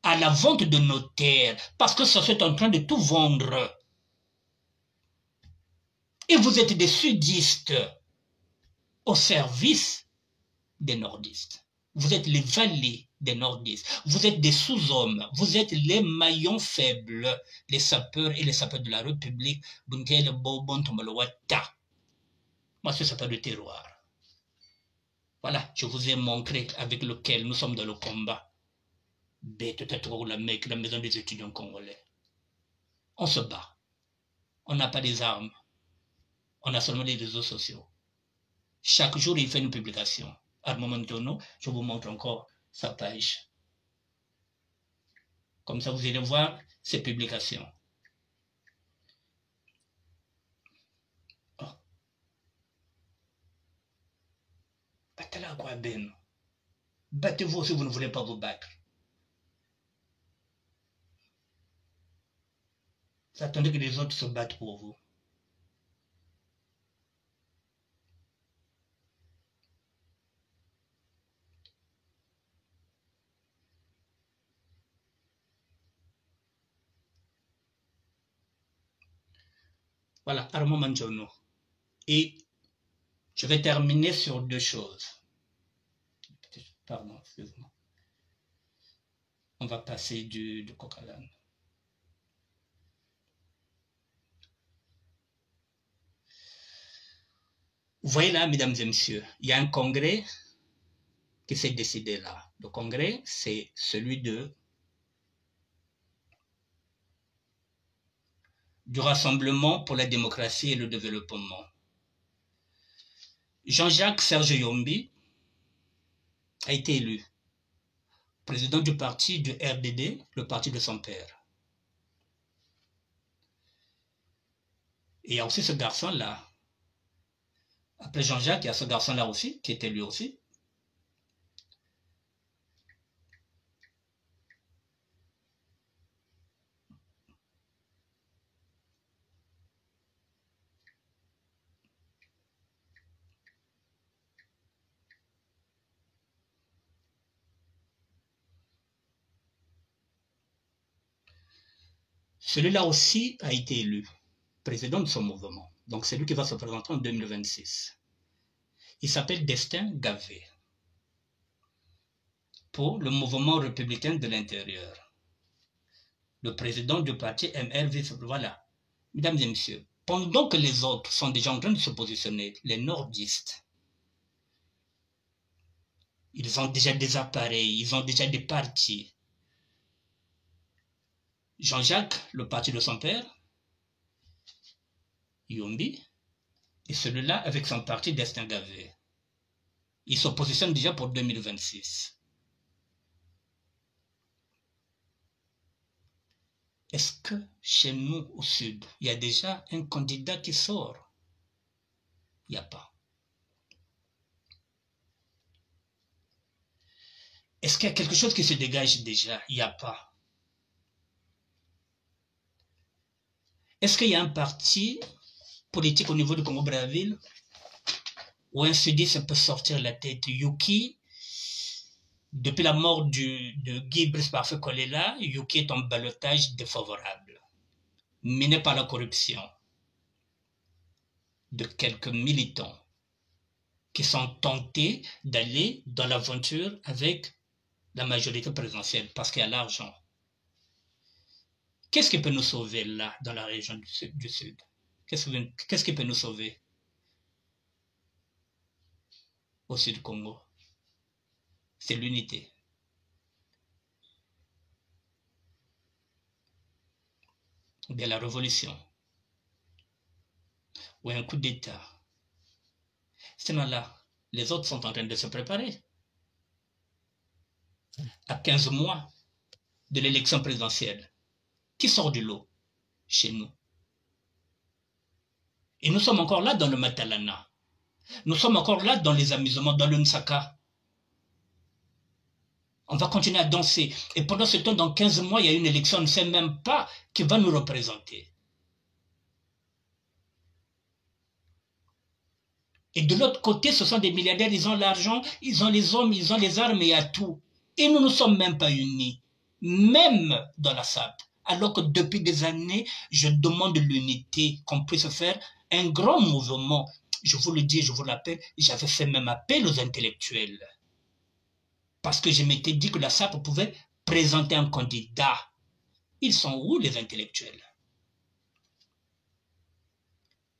à la vente de nos terres parce que ça c'est en train de tout vendre. Et vous êtes des sudistes au service des nordistes. Vous êtes les valets des nordistes. Vous êtes des sous-hommes. Vous êtes les maillons faibles, les sapeurs et les sapeurs de la République. Moi, c'est sapeur de terroir. Voilà, je vous ai montré avec lequel nous sommes dans le combat. Peut-être la MEC, la maison des étudiants congolais. On se bat. On n'a pas des armes. On a seulement les réseaux sociaux. Chaque jour, il fait une publication. Armand Ntono, je vous montre encore sa page. Comme ça, vous allez voir ses publications. Oh. Battez-vous si vous ne voulez pas vous battre. Vous attendez que les autres se battent pour vous. Voilà, Armand Manjono. Et je vais terminer sur deux choses. Pardon, excuse-moi. On va passer du coq à l'âne. Vous voyez là, mesdames et messieurs, il y a un congrès qui s'est décidé là. Le congrès, c'est celui du Rassemblement pour la démocratie et le développement. Jean-Jacques Serge Yombi a été élu président du parti du RDD, le parti de son père. Et il y a aussi ce garçon-là. Après Jean-Jacques, il y a ce garçon-là aussi, qui est élu aussi. Celui-là aussi a été élu président de son mouvement. Donc c'est lui qui va se présenter en 2026. Il s'appelle Destin Gavé pour le mouvement républicain de l'intérieur. Le président du parti MRV, voilà. Mesdames et messieurs, pendant que les autres sont déjà en train de se positionner, les nordistes, ils ont déjà des appareils, ils ont déjà des partis. Jean-Jacques, le parti de son père, Yombi, et celui-là avec son parti Destin Gavé. Ils se positionnent déjà pour 2026. Est-ce que chez nous au sud, il y a déjà un candidat qui sort? Il n'y a pas. Est-ce qu'il y a quelque chose qui se dégage déjà? Il n'y a pas. Est-ce qu'il y a un parti politique au niveau du Congo-Brazzaville où un sudiste peut sortir la tête? Yuki, depuis la mort de Guy Brice Parfait Kolela, Yuki est en ballottage défavorable, miné par la corruption de quelques militants qui sont tentés d'aller dans l'aventure avec la majorité présidentielle parce qu'il y a l'argent. Qu'est-ce qui peut nous sauver là, dans la région du Sud? Qu'est-ce qui peut nous sauver au Sud Congo? C'est l'unité. Ou bien la révolution. Ou un coup d'État. Sinon là, les autres sont en train de se préparer. À 15 mois de l'élection présidentielle, qui sort du lot chez nous? Et nous sommes encore là dans le Matalana. Nous sommes encore là dans les amusements, dans le Nsaka. On va continuer à danser. Et pendant ce temps, dans 15 mois, il y a une élection, on ne sait même pas qui va nous représenter. Et de l'autre côté, ce sont des milliardaires, ils ont l'argent, ils ont les hommes, ils ont les armes, et il y a tout. Et nous ne sommes même pas unis, même dans la SAP. Alors que depuis des années, je demande l'unité, qu'on puisse faire un grand mouvement. Je vous le dis, je vous l'appelle, j'avais fait même appel aux intellectuels. Parce que je m'étais dit que la SAP pouvait présenter un candidat. Ils sont où les intellectuels?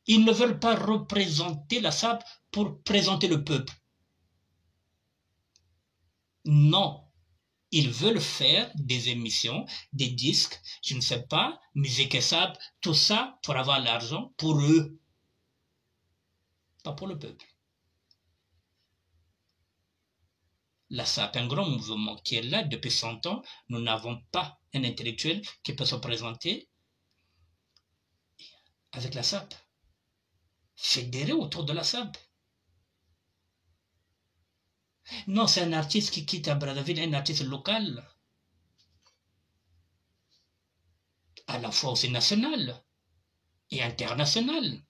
Ils ne veulent pas représenter la SAP pour présenter le peuple. Non. Ils veulent faire des émissions, des disques, je ne sais pas, musique et SAP, tout ça pour avoir l'argent pour eux. Pas pour le peuple. La SAP, un grand mouvement qui est là depuis 100 ans, nous n'avons pas un intellectuel qui peut se présenter avec la SAP. Fédéré autour de la SAP. Non, c'est un artiste qui quitte à Brazzaville, un artiste local. À la fois aussi national et international.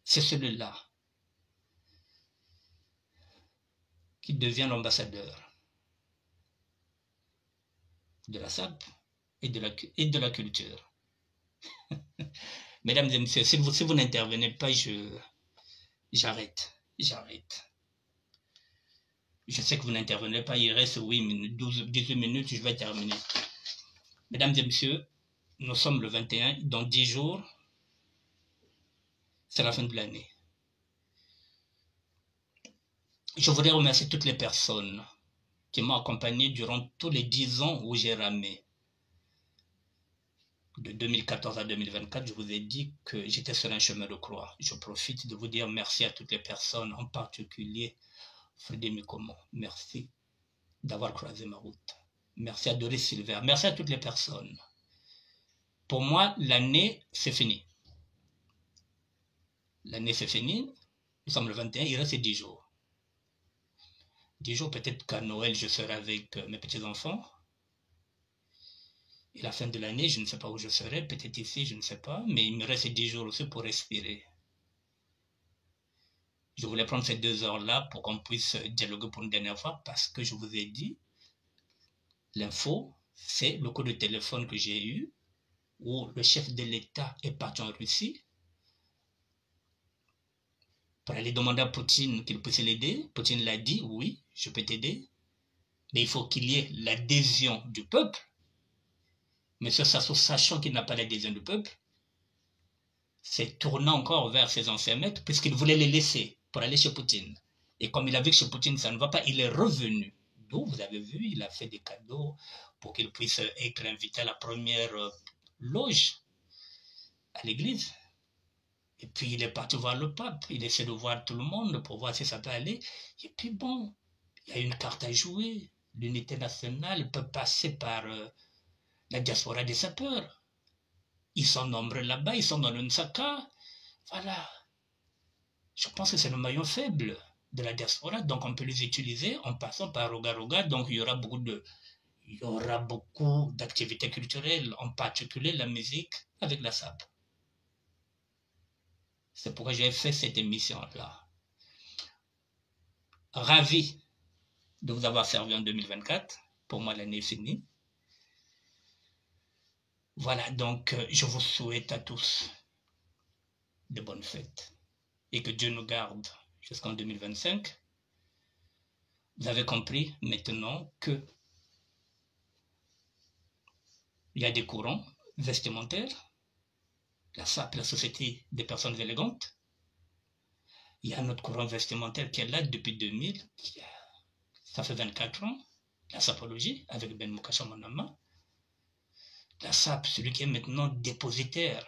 C'est celui-là qui devient l'ambassadeur de la SAP et de la culture. Mesdames et messieurs, si vous n'intervenez pas, j'arrête. Je sais que vous n'intervenez pas, il reste 8 minutes, 18 minutes, je vais terminer. Mesdames et messieurs, nous sommes le 21, dans 10 jours, c'est la fin de l'année. Je voudrais remercier toutes les personnes qui m'ont accompagné durant tous les 10 ans où j'ai ramé. De 2014 à 2024, je vous ai dit que j'étais sur un chemin de croix. Je profite de vous dire merci à toutes les personnes, en particulier Frédéric Mikomo. Merci d'avoir croisé ma route. Merci à Doris Silver. Merci à toutes les personnes. Pour moi, l'année, c'est fini. L'année, c'est fini. Nous sommes le 21, il reste 10 jours. 10 jours, peut-être qu'à Noël, je serai avec mes petits-enfants. Et la fin de l'année, je ne sais pas où je serai, peut-être ici, je ne sais pas, mais il me reste 10 jours aussi pour respirer. Je voulais prendre ces 2 heures-là pour qu'on puisse dialoguer pour une dernière fois, parce que je vous ai dit, l'info, c'est le coup de téléphone que j'ai eu, où le chef de l'État est parti en Russie. pour aller demander à Poutine qu'il puisse l'aider. Poutine l'a dit, oui, je peux t'aider, mais il faut qu'il y ait l'adhésion du peuple. M. Sassou, sachant qu'il n'a pas l'adhésion du peuple, s'est tourné encore vers ses anciens maîtres, puisqu'il voulait les laisser pour aller chez Poutine. Et comme il a vu que chez Poutine ça ne va pas, il est revenu. D'où, vous avez vu, il a fait des cadeaux pour qu'il puisse être invité à la première loge à l'église. Et puis il est parti voir le pape, il essaie de voir tout le monde pour voir si ça peut aller. Et puis bon, il y a une carte à jouer. L'unité nationale peut passer par la diaspora des sapeurs. Ils sont nombreux là-bas, ils sont dans le Nsaka. Voilà. Je pense que c'est le maillon faible de la diaspora, donc on peut les utiliser en passant par Roga. Donc il y aura beaucoup d'activités culturelles, en particulier la musique avec la SAP. C'est pourquoi j'ai fait cette émission-là. Ravi de vous avoir servi en 2024. Pour moi, l'année est finie. Voilà, donc je vous souhaite à tous de bonnes fêtes et que Dieu nous garde jusqu'en 2025. Vous avez compris maintenant que il y a des courants vestimentaires, la SAP, la Société des personnes élégantes. Il y a un autre courant vestimentaire qui est là depuis 2000, ça fait 24 ans, la sapologie avec Ben Mukasha Monama. La SAP, celui qui est maintenant dépositaire,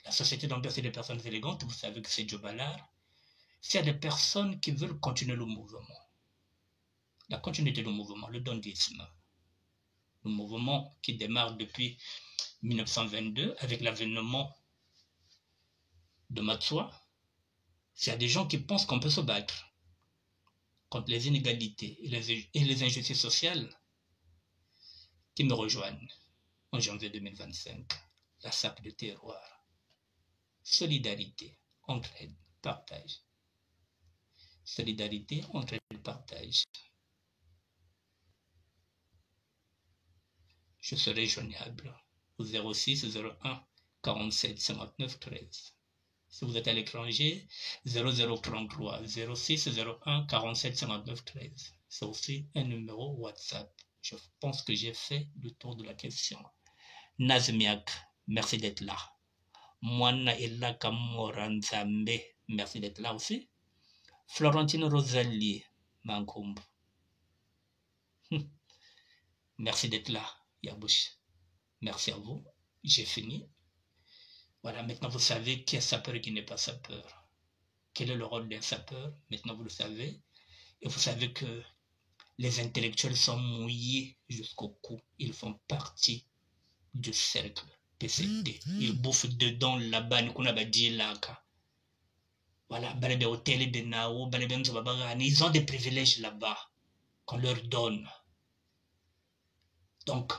la Société d'ambiance et des personnes élégantes, vous savez que c'est Joe Ballard. S'il y a des personnes qui veulent continuer le mouvement, la continuité du mouvement, le dondisme, le mouvement qui démarre depuis 1922 avec l'avènement de Matsua, s'il y a des gens qui pensent qu'on peut se battre contre les inégalités et les injustices sociales, qui me rejoignent en janvier 2025. La SAP de terroir. Solidarité, entraide, partage. Solidarité, entraide, partage. Je serai joignable au 06 01 47 59 13. Si vous êtes à l'étranger, 0033 06 01 47 59 13. C'est aussi un numéro WhatsApp. Je pense que j'ai fait le tour de la question. Nazmiak, merci d'être là. Moana Ella Kamoranzambe, merci d'être là aussi. Florentine Rosalie Mankumb, merci d'être là. Yabouch, merci à vous. J'ai fini. Voilà, maintenant vous savez qui est sapeur et qui n'est pas sapeur. Quel est le rôle d'un sapeur? Maintenant vous le savez. Et vous savez que les intellectuels sont mouillés jusqu'au cou. Ils font partie du cercle PCD. Ils bouffent dedans là-bas. Voilà, ils ont des privilèges là-bas qu'on leur donne. Donc,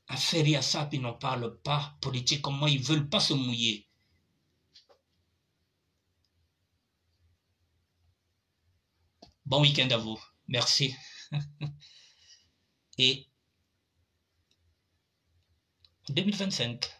à Ferry Assap, ils n'en parlent pas politiquement, ils ne veulent pas se mouiller. Bon week-end à vous. Merci. Et 2025.